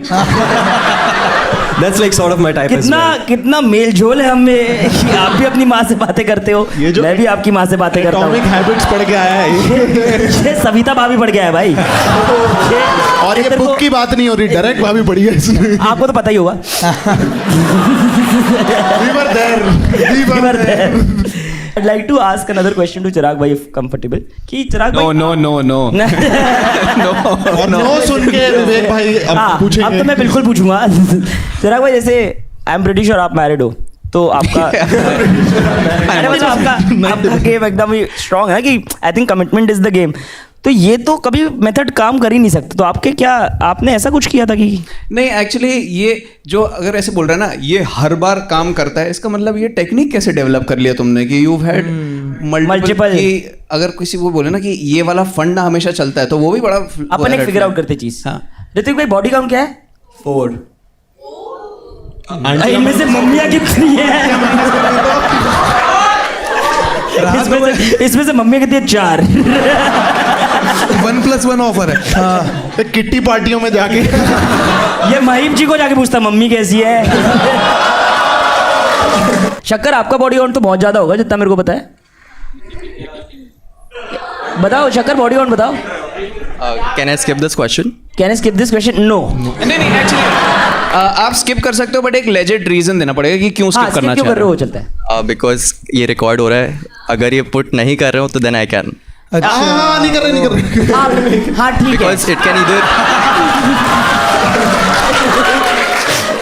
That's like sort of my type as well. कितना mail जोल है हमें कि आप भी अपनी माँ से बातें करते हो, मैं भी आपकी माँ से बातें करता हूँ। एटॉमिक हैबिट्स पढ़ के आया है ये सविता भाभी पढ़ गया है भाई। और ये बुक की बात नहीं हो रही, डायरेक्ट भाभी पढ़ी है इसने। आपको तो पता ही होगा। We were there. I'd like to ask another question to Chirag bhai if comfortable. कि चिराग भाई no और नो सुन के विवेक भाई अब पूछेंगे। अब तो मैं बिल्कुल पूछूंगा। चिराग भाई जैसे आई एम प्रीटी श्योर आप मैरिड हो, तो आपका अरे मतलब आपका गेम एकदम ही स्ट्रांग है कि I think commitment is the game. तो ये तो कभी मेथड काम कर ही नहीं सकते, तो आपके क्या आपने ऐसा कुछ किया था कि नहीं? एक्चुअली ये जो अगर ऐसे बोल रहा है ना ये हर बार काम करता है, इसका मतलब ये टेक्निक कैसे डेवलप कर लिया तुमने कि यू हैड मल्टीपल। अगर किसी को बोले ना कि ये वाला फंड ना हमेशा चलता है तो वो भी बड़ा अपन एक फिगर आउट करते चीज। हाँ ऋतिक भाई बॉडी काउंट क्या है? 4 इनमें से मम्मियाँ कितनी है? इसमें से मम्मी कितनी है? 4। 1+1 ऑफर है। हाँ किट्टी पार्टियों में जाके ये महिम जी को जाके पूछता मम्मी कैसी है। शक्कर आपका बॉडी काउंट तो बहुत ज्यादा होगा जितना मेरे को पता है। बताओ शक्कर बॉडी काउंट बताओ। Can I skip this question? Can I skip this question? No. नहीं एक्चुअली आप स्किप कर सकते हो, बट एक लेजिट रीजन देना पड़ेगा कि क्यों स्किप करना क्यों चाह कर रहे हो? चलता है Because ये रिकॉर्ड हो रहा है, अगर ये पुट नहीं कर रहे हो तो देन आई कैन। हाँ नहीं कर रहे हाँ ठीक है। Because it can either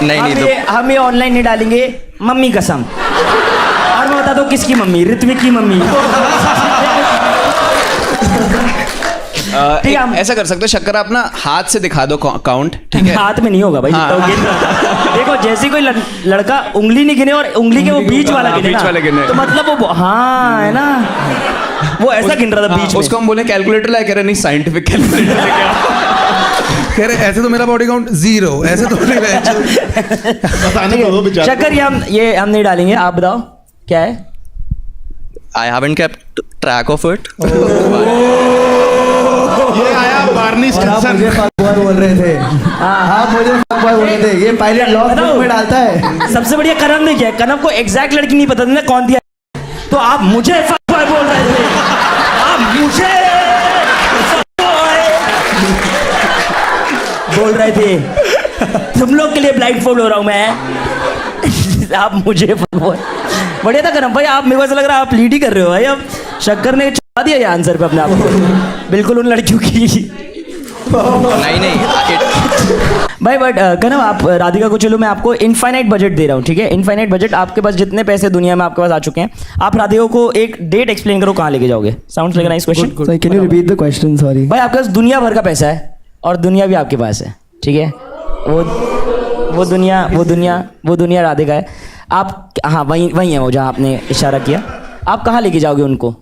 नहीं तो हम ये ऑनलाइन नहीं डालेंगे, मम्मी कसम। और मैं बता दूं किसकी मम्मी? ऋत्विक की मम्मी। ऐसा कर सकते हो शक्कर, आप ना हाथ से दिखा दो काउंट, ठीक है? हाथ में नहीं होगा भाई। हाँ। देखो जैसे कोई लड़का उंगली नहीं गिने और उंगली के वो बीच वाला गिने, तो मतलब वो हाँ है ना, वो ऐसा गिन रहा था बीच में। उसको हम बोले कैलकुलेटर लाया, कह रहे नहीं साइंटिफिक कैलकुलेटर लेके आओ। कह रहे ऐसे तो मेरा बॉडी काउंट 0, ऐसे तो नहीं बताने को दो बेचारे शक्कर ये हम नहीं डालेंगे, आप बताओ क्या है? I haven't kept track of it. ये आया बार्निश और आप मुझे fuck boy बोल रहे थे। आप मुझे fuck boy बोल रहे थे। ये पायलट लॉक में डालता है। सबसे बढ़िया कनव ने किया। कनव को एग्जैक्ट लड़की नहीं पता था कौन थी, तो आप मुझे fuck boy बोल रहे थे। आप मुझे fuck boy बोल रहे थे। तुम लोग के लिए ब्लाइंड फोल्ड हो रहा हूँ मैं। आप मुझे fuck boy। बढ़िया था कनव भाई, आप मेरे को ऐसा लग रहा है आप लीड ही कर रहे हो भाई। अब शक्कर ने छुपा दिया ये आंसर पे अपने आप को, बिल्कुल उन लड़कियों की। नहीं भाई बट कनव आप राधिका को, चलो मैं आपको इनफाइनाइट बजट दे रहा हूँ, ठीक है? इनफाइनाइट बजट, आपके पास जितने पैसे दुनिया में आपके पास आ चुके हैं, आप राधिका को एक डेट एक्सप्लेन करो, कहाँ लेके जाओगे? Sounds like a nice question. Sorry, can you repeat the question? Sorry. भाई आपके पास दुनिया भर का पैसा है और दुनिया भी आपके पास है, ठीक है? वो दुनिया राधिका है। आप हाँ वही है वो जहाँ आपने इशारा किया। आप कहाँ लेके जाओगे उनको?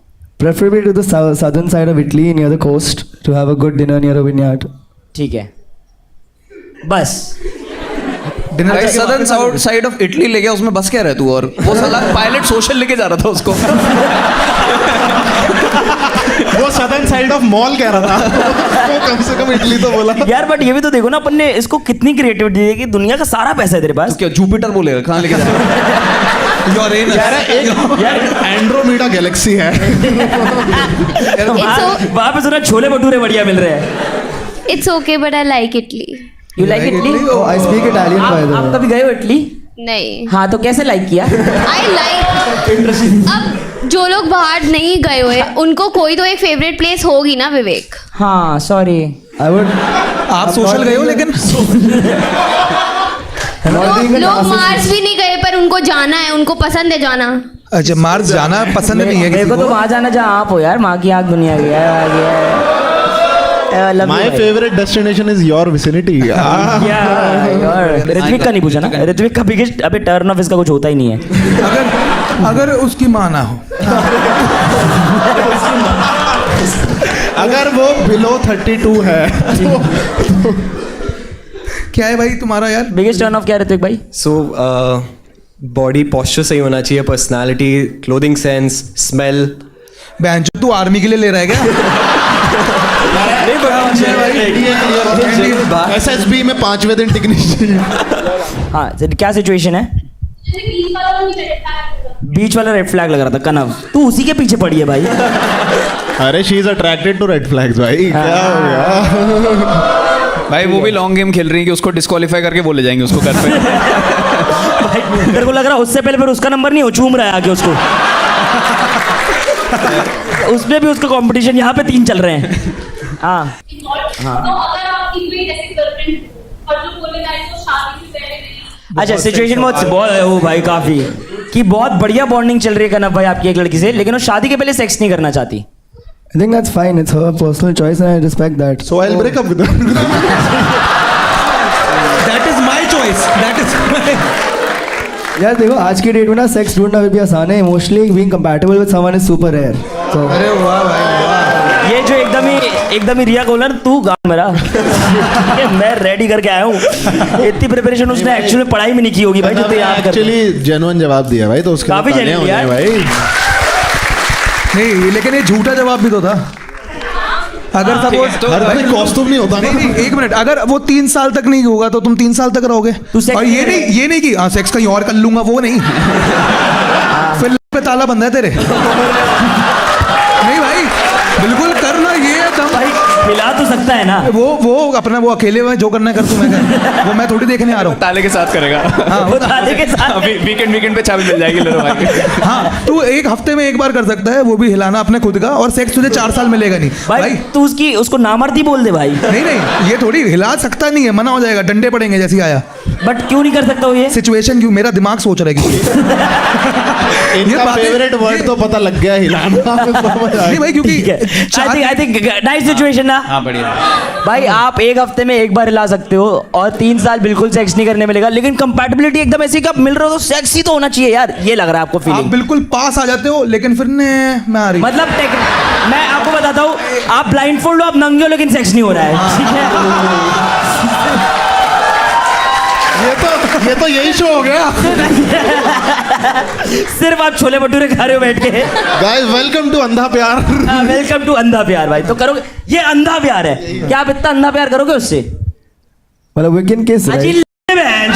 Preferably to the southern side of Italy, near the coast, to have a good dinner near a vineyard. ठीक है, बस सदर्न साइड ऑफ इटली ले गया, उसमें बस क्या रहा तू? और वो साला पायलट सोशल लेके जा रहा था उसको। वो सदर्न साइड ऑफ मॉल कह रहा था। वो कम से कम इटली तो बोला यार। बट ये भी तो देखो ना, अपन ने इसको कितनी क्रिएटिविटी दी है कि दुनिया का सारा पैसा है तेरे पास। क्या जुपिटर बोलेगा? कहाँ लेके जा रहा है? यार एंड्रोमेडा गैलेक्सी है। वहाँ पे सुना छोले भटूरे बढ़िया मिल रहे हैं। It's okay, but I like Italy. You like Italy? Oh, I speak Italian by the आप way. कभी गए हो इटली? नहीं। हाँ, तो कैसे लाइक किया? I like. अब जो लोग बाहर नहीं गए हुए, उनको कोई तो एक फेवरेट प्लेस होगी ना विवेक। हाँ सॉरी, I would. आप सोशल गए हो लेकिन लोग मार्स भी नहीं गए पर उनको जाना है, उनको पसंद है जाना। अच्छा, मार्स जाना पसंद नहीं है मेरे किसी को तो को? वहाँ जाना जहाँ आप हो यार, माँ की आँख दुनिया की है। My favourite destination is your vicinity. Ritvik का नहीं पूछा ना? ऋत्विक का बिगेस्ट अबे टर्न ऑफ इसका कुछ होता ही नहीं है। अगर उसकी माँ ना हो, अगर वो बिलो 32 है तो क्या है भाई तुम्हारा यार बिगेस्ट टर्न ऑफ क्या है ऋत्विक भाई? सो बॉडी पोस्चर सही होना चाहिए, पर्सनालिटी, क्लोथिंग सेंस, स्मेल। बहनचोद तू आर्मी के लिए ले रहा है क्या? SSB में 5वें दिन टिकनी चाहिए। हाँ, क्या सिचुएशन है? बीच वाला रेड फ्लैग लग रहा था कनव, तू उसी के पीछे पड़ी है भाई। अरे she is attracted to red flags भाई। क्या हो गया भाई? वो भी लॉन्ग गेम खेल रही है कि उसको डिस्क्वालीफाई करके बोले जाएंगे उसको घर पे। भाई मेरे को लग रहा है उससे पहले फिर उसका नंबर नहीं हो, चूम रहा है आगे उसको। उसमें भी उसका कंपटीशन, यहाँ पे 3 चल रहे हैं। हाँ अच्छा, सिचुएशन बहुत हो भाई काफी कि बहुत बढ़िया बॉन्डिंग चल रही है कनव भाई आपकी एक लड़की से, लेकिन वो शादी के पहले सेक्स नहीं करना चाहती। I think that's fine. It's her personal choice and I respect that. So I'll break up with her. That is my choice. That is my... यार देखो आज की डेट में ना सेक्स ढूंढना भी आसान है। Emotionally being compatible with someone is super rare. तो अरे वाह भाई वाह। ये जो एकदम ही रिया कोलर तू गा मेरा। मैं रेडी करके आया हूँ। इतनी प्रिपरेशन उसने एक्चुअली पढ़ाई में नहीं की होगी भाई, जो याद कर। एक्चुअली जेन्युइन जवाब दिया भाई, तो उसके काफी जेन्युइन दिया भाई। नहीं लेकिन ये झूठा जवाब भी तो था। अगर सपोज हर कोई कॉस्ट्यूम नहीं होता ना। नहीं, एक मिनट, अगर वो 3 साल तक नहीं होगा तो तुम 3 साल तक रहोगे? और ये नहीं कि हाँ सेक्स कहीं और कर लूंगा, वो नहीं। फिर पे ताला बंद है तेरे। नहीं भाई बिल्कुल करना, ये भाई मिला तो सकता है ना। वो अपना वो अकेले में जो करना है कर तू, मैं कर। वो मैं थोड़ी देखने आ रहा हूँ। ताले के साथ करेगा। हाँ, वो ताले के साथ वीकेंड पे चाबी मिल जाएगी लोगों की। हाँ तू 1 हफ्ते में 1 बार कर सकता है, वो भी हिलाना अपने खुद का, और सेक्स तुझे 4 साल मिलेगा नहीं भाई। तू उसको नामर्दी बोल दे भाई। नहीं ये थोड़ी हिला सकता नहीं है, मना हो जाएगा, डंडे पड़ेंगे जैसे आया। बट क्यों नहीं कर सकता वो? ये सिचुएशन क्यों, मेरा दिमाग सोच रहा है कि इनका फेवरेट वर्ड तो पता लग गया, हिलाना। नहीं भाई क्योंकि आई थिंक नाइस सिचुएशन ना। हाँ बढ़िया भाई आप 1 हफ्ते में 1 बार हिला सकते हो और 3 साल बिल्कुल सेक्स नहीं करने मिलेगा, लेकिन कंपैटिबिलिटी एकदम ऐसी कि आप मिल रहे हो तो सेक्स ही तो होना चाहिए यार। ये लग रहा है आपको आप फीलिंग? बिल्कुल पास आ जाते हो लेकिन फिर मैं आ रही। मतलब मैं आपको बताता हूँ, आप ब्लाइंड फोल्ड हो, आप नंगे हो, लेकिन सेक्स नहीं हो रहा है, ठीक है? ये तो यही शो हो गया। सिर्फ आप छोले भटूरे खा रहे हो बैठ के। गाइस वेलकम टू अंधा प्यार। वेलकम टू अंधा प्यार भाई। तो करोगे, ये अंधा प्यार है क्या? आप इतना अंधा प्यार करोगे उससे? मतलब वीकेंड किस देख रहे हैं?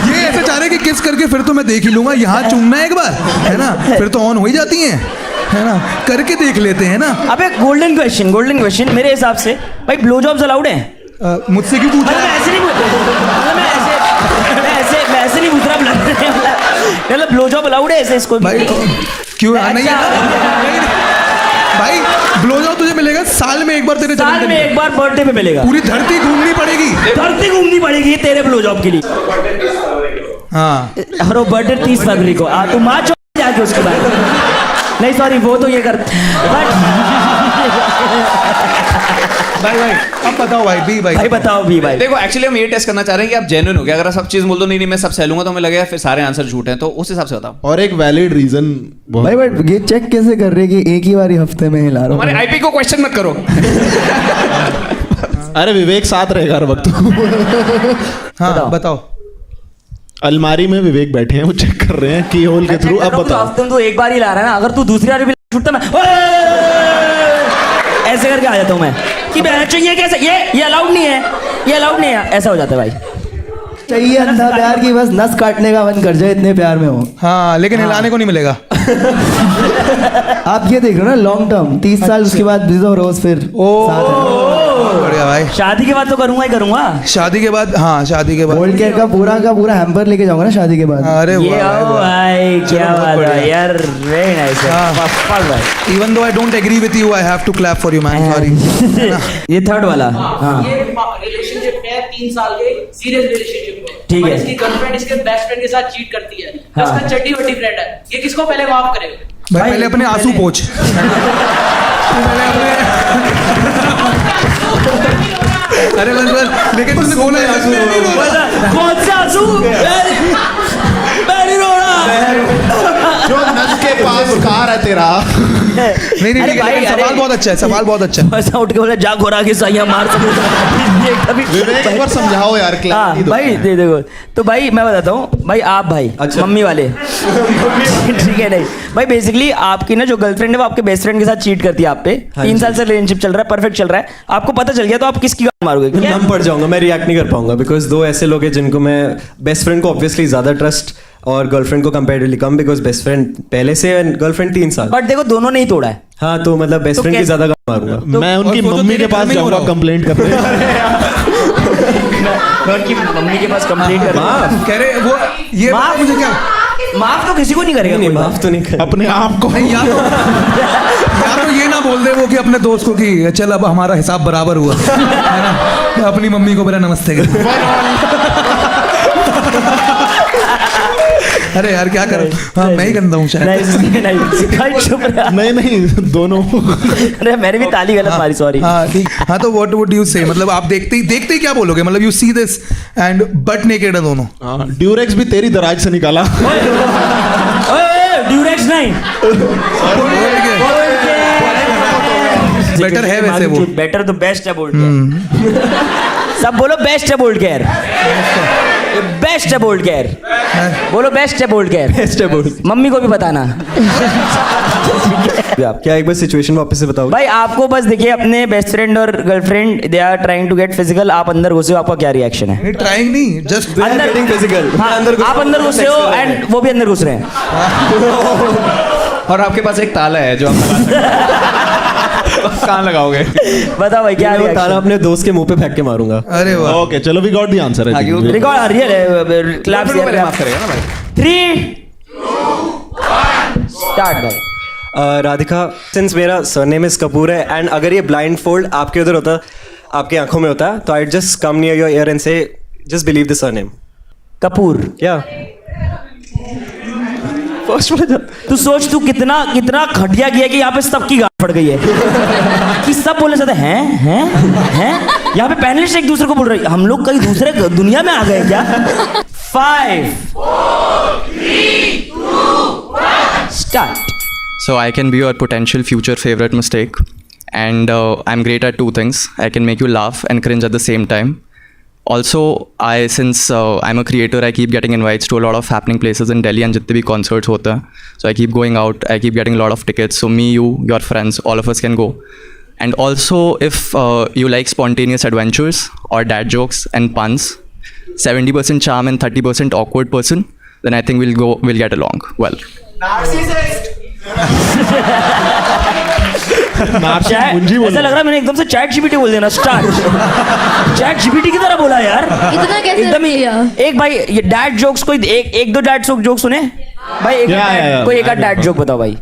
ये ऐसे चाह रहे कि किस करके फिर तो मैं देख ही लूंगा, यहाँ चूमना है एक बार, है ना, फिर तो ऑन हो ही जाती हैं, है ना, करके देख लेते हैं ना। अबे गोल्डन क्वेश्चन मेरे हिसाब से भाई, ब्लो जॉब्स अलाउड हैं? मुझसे क्यों पूछा? मैं ऐसे नहीं पूछ रहा, मतलब ब्लो जॉब अलाउड है ऐसे इसको भाई क्यों नहीं है? भाई ब्लो जॉब तुझे मिलेगा साल में एक बार, तेरे साल में एक बार बर्थडे पे मिलेगा। पूरी धरती घूमनी पड़ेगी तेरे ब्लो जॉब के लिए। हाँ, और वो बर्थडे 30 फरवरी को तू माँ जाके उसके बाद। नहीं सॉरी, वो तो ये कर भाई अब बताओ भाई बताओ भी भाई। देखो एक्चुअली हम ये टेस्ट करना चाह रहे हैं कि आप जेन्युइन हो क्या। अगर आप सब चीज बोल दो नहीं मैं सब सह लूंगा तो हमें लगेगा फिर सारे आंसर झूठ हैं, तो उस हिसाब से बताओ। और एक वैलिड रीजन भाई, बट ये चेक कैसे कर रहे कि एक ही बारी हफ्ते में हिला रहा हूँ? हमारे आईपी को क्वेश्चन मत करो। अरे विवेक साथ रहेगा हर वक्त। हाँ बताओ। अलमारी में विवेक बैठे हैं, वो चेक कर रहे हैं की होल के थ्रू। अब बताओ। हफ्ते में तू एक बार ही ला रहा है ना, अगर तू दूसरी बार भी छूटता मैं ऐसे करके आ जाता हूँ मैं कि ये कैसे, ये अलाउड नहीं है, ये अलाउड नहीं है, ऐसा हो जाता है भाई। चाहिए अंधा प्यार की बस नस काटने का मन कर जाए, इतने प्यार में हो। हाँ, लेकिन हिलाने को नहीं मिलेगा। आप ये देख रहे हो ना, लॉन्ग टर्म 30 साल उसके बाद ब्रिजो रोज फिर साथ है। बढ़िया भाई। शादी के बाद तो करूंगा ही करूंगा। शादी के बाद, हाँ शादी के बाद गोल्ड केयर का पूरा हैम्पर लेके जाऊंगा ना शादी के बाद। अरे ये भाई क्या बात है यार, वेरी नाइस भाई। Even though I don't agree with you, I have to clap for you man, sorry. ये थर्ड वाला, हाँ ये रिलेशनशिप में 3 साल के सीरियस रिलेशनशिप में, ठीक है। इसकी गर्लफ्रेंड इसके बेस्ट फ्रेंड के साथ चीट करती है, हाँ। उसका चड्डी वड्डी फ्रेंड है, ये किसको पहले माफ करेगा? भाई पहले अपने आंसू पोंछ। अरे बस लेकिन तुमने बोला आंसू। कौन सा आंसू? मैं नहीं रो रहा। जो नस के पास कार है तेरा। नहीं अरे भाई, लेकिन सवाल बहुत अच्छा है, सवाल बहुत अच्छा है। ऐसा उठ के बोला जा घोड़ा के साइया मार विवेक एक बार समझाओ यार। हाँ भाई दे देखो, तो भाई मैं बताता हूँ भाई, आप भाई मम्मी वाले ठीक है। नहीं भाई, बेसिकली आपकी ना जो गर्लफ्रेंड है वो आपके बेस्ट फ्रेंड के साथ चीट करती है आप पे। 3 साल से रिलेशनशिप चल रहा है, परफेक्ट चल रहा है, आपको पता चल गया तो आप किसकी गाल मारोगे? दम पड़ जाऊंगा, मैं रिएक्ट नहीं कर पाऊंगा, बिकॉज दो ऐसे लोग हैं जिनको मैं, बेस्ट फ्रेंड को ऑब्वियसली ज्यादा ट्रस्ट और गर्लफ्रेंड को comparatively come, because best friend पहले से, गर्लफ्रेंड 3 साल। बट देखो दोनों ने ही तोड़ा है। हाँ तो मतलब बेस्ट फ्रेंड की ज्यादा गाल मारूंगा। मैं उनकी मम्मी के पास जाऊंगा कंप्लेंट करने। उनकी मम्मी के पास कंप्लेंट कर कह रहे वो ये माफ, मुझे क्या माफ तो किसी को नहीं करेगा। नहीं माफ तो नहीं कर अपने आप को। नहीं, या तो ये ना बोल दे वो कि अपने दोस्त को कि चल अब हमारा हिसाब बराबर हुआ, है ना, अपनी मम्मी को मेरा नमस्ते कर। अरे यार क्या कर, हाँ मैं ही गंदा हूँ शायद। नहीं दोनों। अरे मैंने भी ताली गलत मारी, सॉरी। हाँ ठीक। हाँ तो व्हाट वुड यू से, मतलब आप देखते ही क्या बोलोगे? मतलब you see this and but naked है दोनों। ड्यूरेक्स भी तेरी दराज से निकाला। ड्यूरेक्स नहीं, बेटर है वैसे वो। बेटर तो बेस्ट है बोल्ड केयर। सब बोलो बेस्ट है बोल्ड केयर, बेस्ट है बोल्ड केयर, बोलो बेस्ट है बोल्ड केयर, बेस्ट है बोल्ड। मम्मी को भी बताना। क्या एक बार सिचुएशन वापस से बताओ भाई। आपको बस देखिए, अपने बेस्ट फ्रेंड और girlfriend they are trying to get physical, आप अंदर घुसे हो, आपका क्या रिएक्शन है? ट्राइंग नहीं, जस्ट अंदर फिजिकल। हाँ, आप अंदर घुसे हो एंड वो भी अंदर घुस रहे हैं। और आपके पास एक ताला है जो आप कहाँ लगाओगे? बताओ भाई क्या मैं ताला अपने दोस्त के मुंह पे फेंक के मारूंगा। अरे वाह। ओके चलो, we got the answer. Record real है, क्लैप्स माफ करेगा ना भाई। 3 2 स्टार्ट भाई। राधिका, सिंस मेरा सरनेम इज कपूर है एंड अगर ये ब्लाइंड फोल्ड आपके उधर होता, आपकी आंखों में होता, तो I just come near your ear and say just believe the surname Kapoor. क्या तू सोच, तू कितना कितना घटिया किया कि यहाँ पे सबकी गांड पड़ गई है कि सब बोलने से हैं यहाँ पे पैनलिस्ट एक दूसरे को बोल रहे, हम लोग कहीं दूसरे दुनिया में आ गए क्या? 5 4 3 2 1 start. So I can be your potential future favorite mistake, and I'm great at 2 things. I can make you laugh and cringe at the same time. Also, since I'm a creator, I keep getting invites to a lot of happening places in Delhi and जितने भी concerts होते हैं. So I keep going out, I keep getting a lot of tickets. So me, you, your friends, all of us can go. And also, if you like spontaneous adventures or dad jokes and puns, 70% charm and 30% awkward person, then I think we'll get along well. ऐसा लग रहा है मैंने एकदम से chat GPT बोल देना start. Chat GPT की तरह बोला यार. इतना कैसे एकदम ही. किया? एक भाई ये डैड जोक्स कोई एक दो डैड जोक सुने भाई. कोई एक डैड जोक बताओ भाई.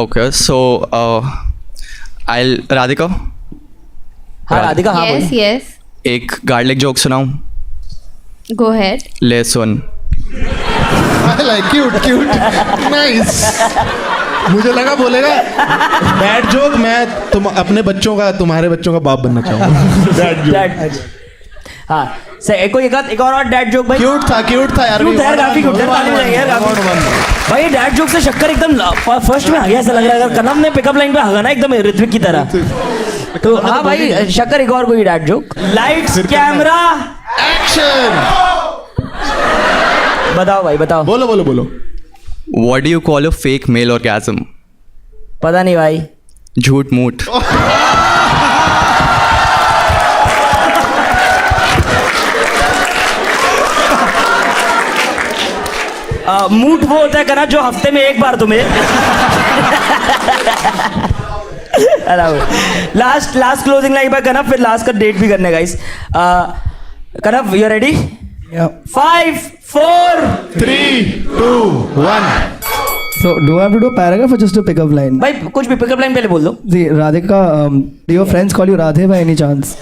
Okay, so I'll Radhika. हाँ राधिका हाँ Yes, बोल. yes. एक गार्लिक जोक सुनाऊं. Go ahead. ले सुन. I like cute. Nice. मुझे लगा बोलेगा डैड जोक. मैं अपने बच्चों का तुम्हारे बच्चों का बाप बनना चाहूँगा. Dad joke. हाँ कोई एक और डैड जोक भाई. क्यूट था यार. क्यूट था यार काफी क्यूट यार. भाई डैड जोक से शक्कर एकदम फर्स्ट में आ गया. ऐसा लग रहा है अगर कनव ने पिकअप लाइन पे आगा ना एकदम ऋत्विक की तरह. तो हाँ भाई शक्कर एक और कोई dad joke. Lights camera action. बताओ भाई बताओ. बोलो. What do you call a fake male orgasm? पता नहीं भाई. झूठ मूठ. मूठ वो होता है कना जो हफ्ते में एक बार तुम्हें. लास्ट क्लोजिंग लाइन पर कनव फिर लास्ट का डेट भी करने guys. Kanav you ready? 5 4 3 2 1. So do I have to do a paragraph or just a pickup line? भाई कुछ भी पिकअप लाइन पहले बोल दो. See, Radhika, do your friends call you Radhe by any chance?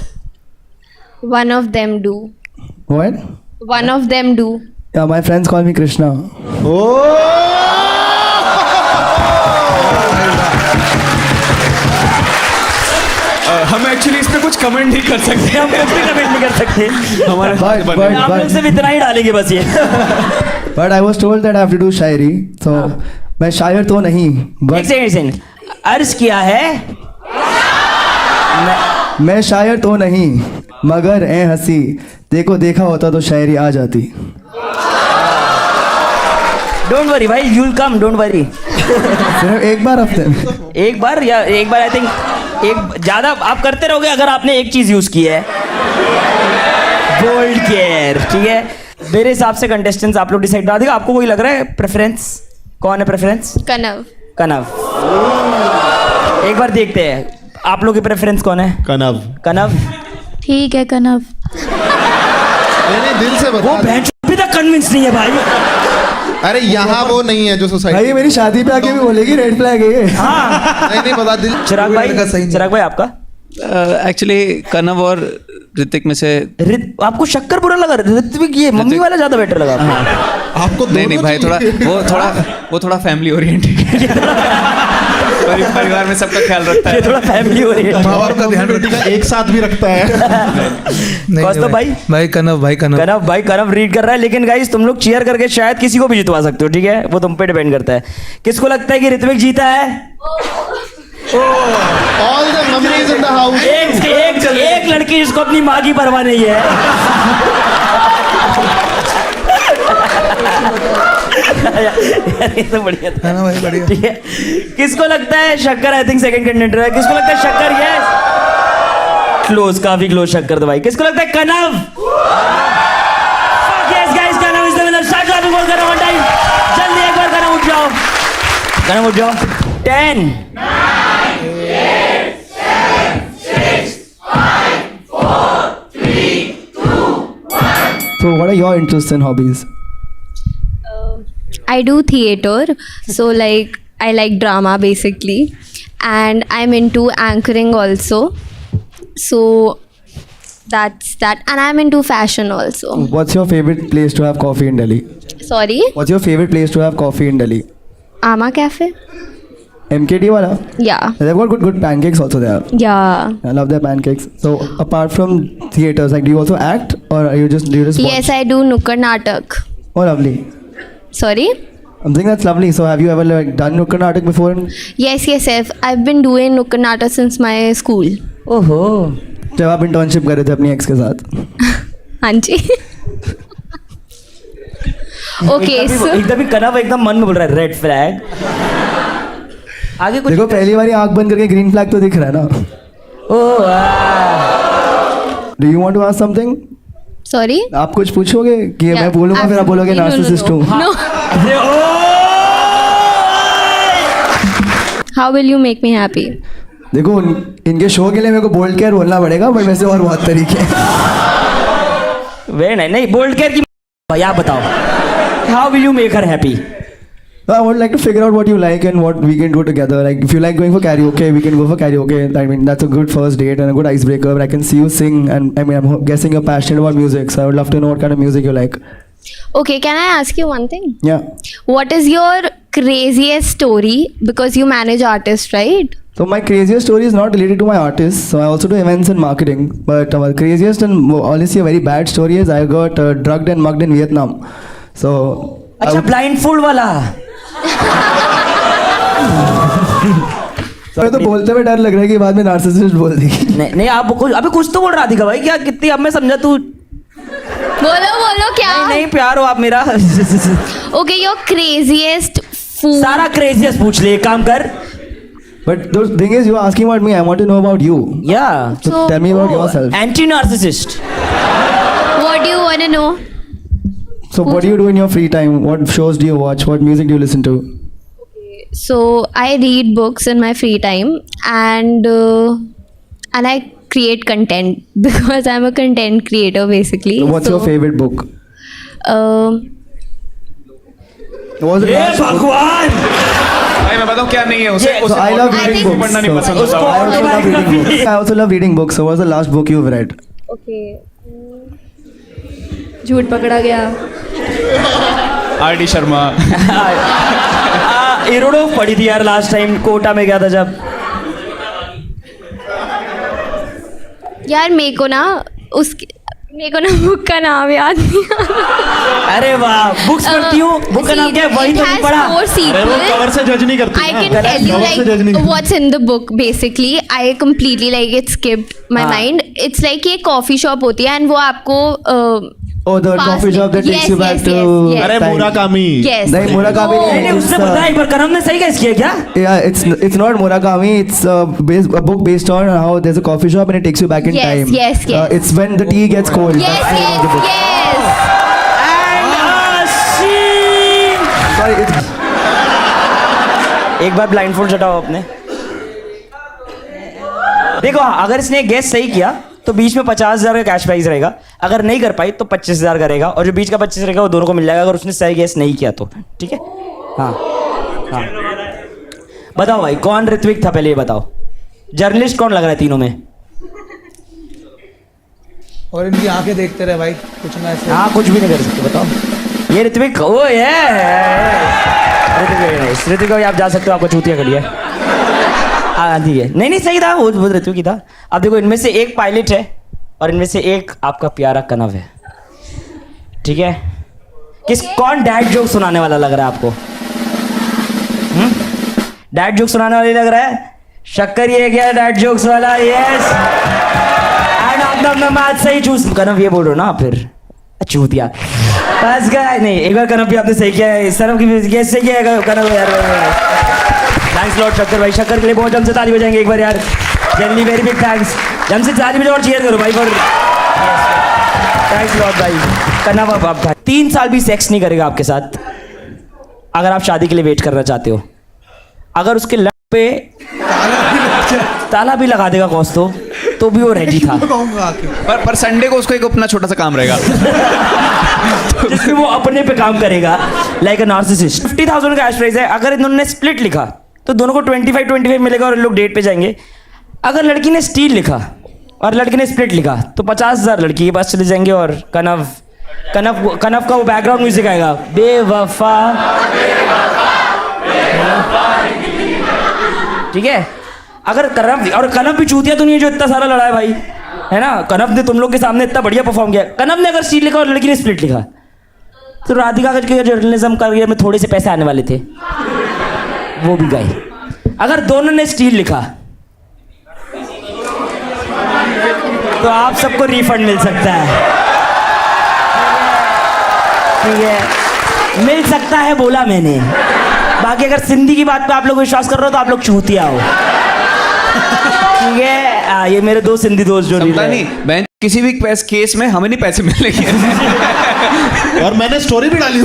One of them do. What? One of them do. Yeah, my friends call me Krishna. हम actually इस पे कुछ कमेंट नहीं कर सकते. हम कुछ भी कमेंट नहीं कर सकते. आप लोग सिर्फ इतना ही डालेंगे बस ये. But I was told that I have to do Shayari. So मैं शायर तो नहीं. एक सेकंड अर्ज किया है. मैं शायर तो नहीं मगर ए हंसी देखो देखा होता तो शायरी आ जाती. डोंट वरी भाई you'll come don't worry. सिर्फ एक बार हफ्ते में. एक बार आई थिंक एक ज्यादा आप करते रहोगे अगर आपने एक चीज यूज की है. Bold care. ठीक है मेरे हिसाब से कंटेस्टेंट्स आप लोग डिसाइड करा देगा. आपको कोई लग रहा है प्रेफरेंस? कौन है प्रेफरेंस? कनव. एक बार देखते हैं आप लोग की प्रेफरेंस कौन है. कनव. ठीक है कनव. मैंने दिल से बता. वो बहन अभी तक कन्विंस नहीं है भाई. अरे यहाँ वो नहीं है जो सोसाइटी. भाई मेरी शादी पे आके भी बोलेगी रेड फ्लैग है ये. हाँ नहीं पता दिल. चिराग भाई आपका? एक्चुअली कनव और ऋतिक में से आपको शक्कर बुरा लगा? ऋतिक ये मम्मी वाला ज्यादा बेटर लगा आपको? नहीं भाई थोड़ा फैमिली ओरिएंटेड. परिवार में सबका ख्याल रखता है. थोड़ा फैमिली ओरिएंटेड. माँ बाप का ध्यान रखता है. एक साथ भी रखता है. कौस्तुभ भाई कनव रीड कर रहा है. लेकिन गाइस तुम लोग चीयर करके शायद किसी को भी जितवा सकते हो. ठीक है वो तुम पे डिपेंड करता है. किसको लगता है कि ऋत्विक जीता है? All the mummies in the house. एक लड़की जिसको अपनी माँ की परवाह नहीं है. ये तो बढ़िया था ना भाई. बढ़िया. ठीक है किसको लगता है शक्कर आई थिंक सेकंड कंटेंडर है. किसको लगता है शक्कर? यस क्लोज काफी क्लोज शक्कर. तो भाई किसको लगता है Kanav? Yes guys Kanav is the winner. Start clapping for Kanav on time. जल्दी एक बार कनव उठ जाओ. 10 9 8 7 6 5 4 3 2 1. So what are your interests and hobbies? I do theater, so like I like drama basically, and I'm into anchoring also. So that's that, and I'm into fashion also. What's your favorite place to have coffee in Delhi? Sorry? What's your favorite place to have coffee in Delhi? Ama Cafe? MKT wala? Yeah. They've got good pancakes also there. Yeah. I love their pancakes. So apart from theaters, like do you also act or do you just watch? Yes, I do Nukkad Natak. Oh, lovely. Sorry? I'm thinking that's lovely. So have you ever like done Nukkad Natak before? Yes. I've been doing Nukkad Natak since my school. ओहो जब आप internship कर रहे थे अपनी x के साथ. हाँ जी ओके एकदम ही कनव एकदम मन में बोल रहा है रेड फ्लैग। आगे कुछ देखो पहली बार आंख बंद करके ग्रीन फ्लैग तो दिख रहा है ना। Do you want to ask something? Sorry आप कुछ पूछोगे कि मैं बोलूंगा फिर आप बोलोगे नार्सिसिस्ट हूँ? Know how will you make me happy? देखो इनके शो के लिए मेरे को बोल्ड केयर बोलना पड़ेगा, बट वैसे और बहुत तरीके हैं। वे नहीं बोल्ड केयर की भाई आप बताओ, how will you make her happy? I would like to figure out what you like and what we can do together. Like if you like going for karaoke, we can go for karaoke. I mean that's a good first date and a good icebreaker. I can see you sing, and I mean I'm guessing you're passionate about music, so I would love to know what kind of music you like. Okay, can I ask you one thing? Yeah. What is your craziest story? Because you manage artists, right? So my craziest story is not related to my artists. So I also do events and marketing. But my craziest and honestly a very bad story is I got drugged and mugged in Vietnam. So. अच्छा blindfold वाला। तो बोलते हुए डर लग रहा है कि बाद में नार्सिसिस्ट बोल देगी। नहीं आप कुछ अभी कुछ तो बोल रहा थी भाई, क्या कितनी अब मैं समझा तू बोलो क्या? नहीं प्यार हो आप मेरा। Okay, your craziest food. सारा craziest पूछ ले, एक काम कर। But the thing is, you're asking about me. I want to know about you. Yeah. So tell me about yourself. Anti-narcissist. What do you want to know? So what do you do in your free time? What shows do you watch? What music do you listen to? So I read books in my free time, and I create content because I'm a content creator basically. So what's your favorite book? What was the last book? भगवान भाई मैं बताऊं क्या नहीं है उसे So I love reading books. पढ़ना नहीं So पसंद I also love reading books. I also love reading books. So what's the last book you've read? Okay. झूठ पकड़ा गया। R D Sharma. इरोडोव पढ़ी थी यार लास्ट टाइम, कोटा में गया था जब। यार मेरे को ना बुक का नाम याद नहीं आ रहा। अरे वाह बुक्स पढ़ती हूँ, बुक का नाम क्या है? वही तो नहीं पढ़ा। कवर से जज नहीं करती। I can tell you like what's in the book basically. I completely like it skipped my mind. It's like ये coffee shop होती है and वो आपको Oh, the coffee shop that takes you back to. अरे Murakami. Yes. नहीं Murakami नहीं। उसने बताया एक बार कनव ने सही गैस किया क्या? Yeah, it's not Murakami. It's a book based on how there's a coffee shop and it takes you back in Yes, time. yes. It's when the tea gets cold. Yes, That's the name of the book. yes. Sorry, it's एक बार blindfold हटाओ अपने। देखो अगर इसने gas सही किया तो बीच में 50,000 का कैश प्राइज रहेगा, अगर नहीं कर पाई तो 25,000 का रहेगा, और जो बीच का 25 रहेगा वो दोनों को मिल जाएगा अगर उसने सही गैस नहीं किया तो। ठीक है हाँ हाँ बताओ भाई कौन ऋत्विक था पहले ये बताओ। जर्नलिस्ट कौन लग रहा है तीनों में? और इनकी आंखें देखते रहे भाई, कुछ ना ऐसे। हाँ कुछ भी नहीं कर सकते बताओ। ये ऋत्विक ओ ये ऋत्विक भाई आप जा सकते हो, आपको चूतिया खड़ी है। ठीक है नहीं सही था वो ऋतु की था। अब देखो इनमें से एक पायलट है और इनमें से एक आपका प्यारा कनव है। ठीक है कौन डैड जोक सुनाने वाला लग रहा है आपको? डैड जोक सुनाने वाला लग रहा है? शक्कर ये क्या डैड जोक्स वाला? यस एंड आपने मैथ सही चूज। कनव ये बोल रहे हो ना फिर चूतिया बस गया नहीं। एक बार कनव भी आपने सही किया है, सरव की गेस सही किया है कनव यार। थैंक्स लॉट शक्कर भाई, शक्कर के लिए बहुत जम से ताली बजाएंगे एक बार यार। जनरली वेरी बिग थैंक्स, जम से ताली बजाओ और चीयर करो भाई फॉर थैंक्स लॉट भाई। कनव अब आप 3 साल भी सेक्स नहीं करेगा आपके साथ अगर आप शादी के लिए वेट करना चाहते हो। अगर उसके लट पे ताला भी लगा देगा कौस तो भी वो रेडी था। पर संडे को उसको एक अपना छोटा सा काम रहेगा जिसमें वो अपने पे काम करेगा लाइक अ नार्सिसिस्ट। 50,000 का कैश प्राइस है। अगर इन्होंने स्प्लिट लिखा तो दोनों को 25 मिलेगा और लोग डेट पे जाएंगे। अगर लड़की ने स्टील लिखा और लड़के ने स्प्लिट लिखा तो 50,000 लड़की के पास चले जाएंगे और कनव का वो बैकग्राउंड म्यूजिक आएगा बेवफा। ठीक है अगर कनव भी चूतिया तो नहीं है जो इतना सारा लड़ा है भाई, है ना? कनव ने तुम लोग के सामने इतना बढ़िया परफॉर्म किया। कनव ने अगर स्टील लिखा और लड़की ने स्प्लिट लिखा तो राधिका के जर्नलिज्म करियर में थोड़े से पैसे आने वाले थे, वो भी गए। अगर दोनों ने स्टील लिखा तो आप सबको रिफंड मिल सकता है। ठीक है, मिल सकता है बोला मैंने। बाकी अगर सिंधी की बात पे आप लोग विश्वास कर रहे हो तो आप लोग चूतिया हो, ठीक है। ये मेरे दो सिंधी दोस्त जो नहीं, मैं किसी भी केस में हमें नहीं पैसे मिलेंगे। और मैंने स्टोरी भी डाली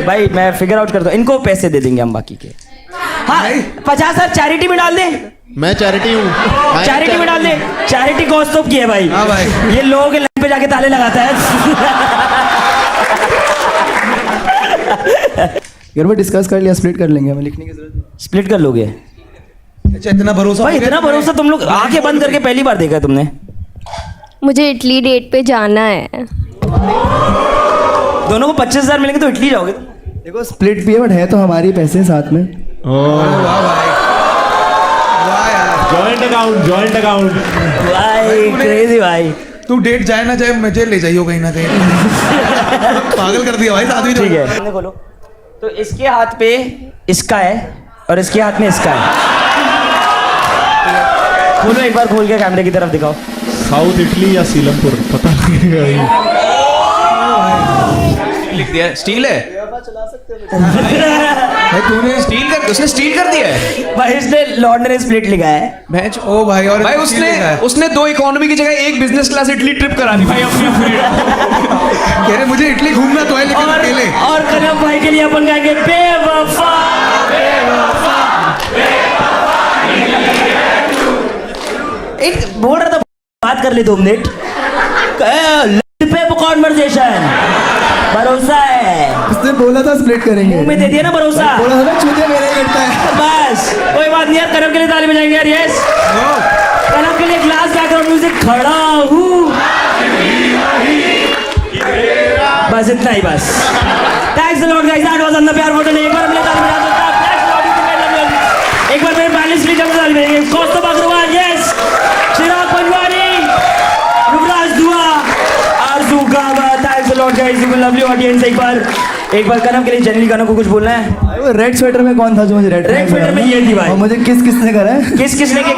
भाई मैं फिगर आउट करता हूँ, इनको पैसे दे देंगे हम बाकी के। हाँ 50,000 चैरिटी में डाल दे। मैं चैरिटी हूँ, चैरिटी में डाल दे। चैरिटी कॉस्ट की है भाई। हाँ भाई, ये लोगों के लाइन पे जाके ताले लगाता है। घर में डिस्कस कर लिया, स्प्लिट कर लेंगे, हमें लिखने की जरूरत नहीं। स्प्लिट कर लोगे अच्छा इतना भरोसा भाई? इतना भरोसा तुम लोग आंखें बंद करके पहली बार देखा है तुमने? मुझे इटली डेट पे जाना है। दोनों को 25,000 मिलेंगे तो इटली जाओगे? देखो स्प्लिट भी है बट है तो हमारी पैसे साथ में। वाह भाई, वाह यार, जॉइंट अकाउंट भाई क्रेजी भाई। तू डेट जाए ना जाए मुझे ले जाइयो कहीं ना कहीं। पागल कर दिया भाई साथ में। ठीक है, खोलो। तो इसके हाथ पे इसका है और इसके हाथ में इसका है। खोलो एक बार, खोल के कैमरे की तरफ दिखाओ। साउथ इटली या सीलमपुर पता नहीं। लिख दिया स्टील है भाई तूने स्टील कर, उसने स्टील कर दिया है भाई, इसने लॉर्ड ने स्प्लिट लिखा है। मैच। ओ भाई, और भाई उसने 2 इकोनॉमी की जगह 1 बिजनेस क्लास इटली ट्रिप करा दी भाई अपनी। कह रहे मुझे इटली घूमना तो है लेकिन अकेले। और कनव भाई के लिए अपन गाएंगे बेवफा। एक बोल रहा था बात कर ले 2 मिनट पे कॉन्वर्सेशन। भरोसा है, उसने बोला था स्प्लिट करेंगे, मुंह में दे दिया ना भरोसा। बोला था ना चूतिया मेरा ही करता है। बस कोई बात नहीं यार, कनव के लिए ताली बजाएंगे यार। यस, कनव के लिए क्लास बैकग्राउंड म्यूजिक खड़ा हूँ। बस इतना ही, बस। Thanks a lot guys, that was on the प्यार फोटो। एक बार हमने ताली बजा दो। एक बार मेरे पैनलिस्ट की जब ताली बजाएंगे। कौस्तुभ अग्रवाल, यस, चिराग पंजवानी, युवराज दुआ, आरजू गावा। Thanks a lot guys, you lovely audience. एक बार कनव के लिए जनरली कनव को कुछ बोलना है। वो रेड स्वेटर में कौन था जो मुझे रेड स्वेटर में ये थी भाई। और मुझे किसने करा है? किसने किया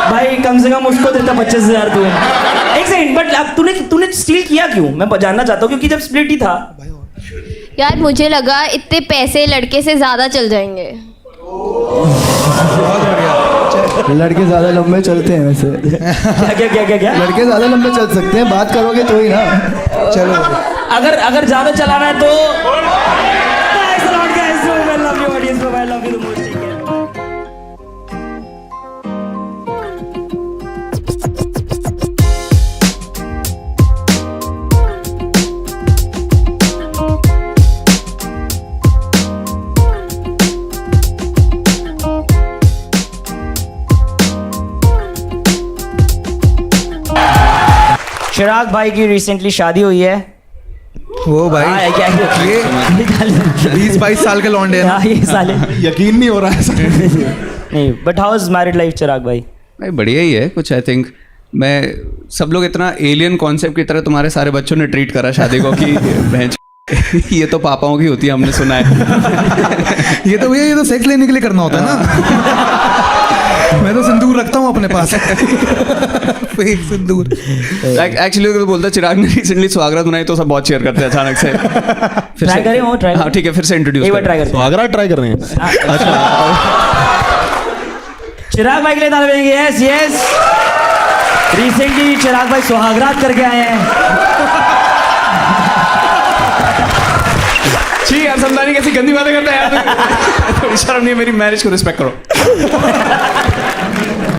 भाई? कम से कम उसको देता 25,000 तू। एक सेकंड, बट अब तूने स्टील किया क्यों? मैं जानना चाहता हूँ, क्योंकि जब स्प्लिट ही था। यार मुझे लगा इतने पैसे लड़के से ज्यादा चल जाएंगे। लड़के ज्यादा लंबे चलते हैं वैसे। क्या? लड़के ज्यादा लंबे चल सकते हैं, बात करोगे तो ही ना। चलो अगर ज्यादा चलाना है तो Thanks a lot, guys. So, I love you, audience. I love you the most. Take care. चिराग भाई की रिसेंटली शादी हुई है। वो भाई ये 20-22 साल के लौंडे हैं। ये साले यकीन नहीं हो रहा है। नहीं, but how is married life Chirag भाई? भाई बढ़िया ही है कुछ। आई थिंक मैं सब लोग इतना एलियन कॉन्सेप्ट की तरह तुम्हारे सारे बच्चों ने ट्रीट करा शादी को कि बहन ये तो पापाओं की होती है, हमने सुना है। ये तो सेक्स लेने के लिए करना होता है ना। मैं तो सिंदूर रखता हूँ अपने पास। फेक सिंदूर। एक्चुअली तो बोलता चिराग ने रिसेंटली स्वागरात बनाई तो सब बहुत शेयर करते हैं अचानक से। ट्राई करें वो ट्राई। हाँ ठीक है, फिर से इंट्रोड्यूस एक बार ट्राई करें। स्वागरात ट्राई कर रहे हैं। अच्छा चिराग भाई के लिए ताली बजाएंगे। यस यस, रिसेंटली चिराग भाई सुहागरात करके आए हैं। छी यार, समझा नहीं कैसी गंदी बातें करता है यार। थोड़ी शर्म नहीं है मेरी, मैरिज को रिस्पेक्ट करो।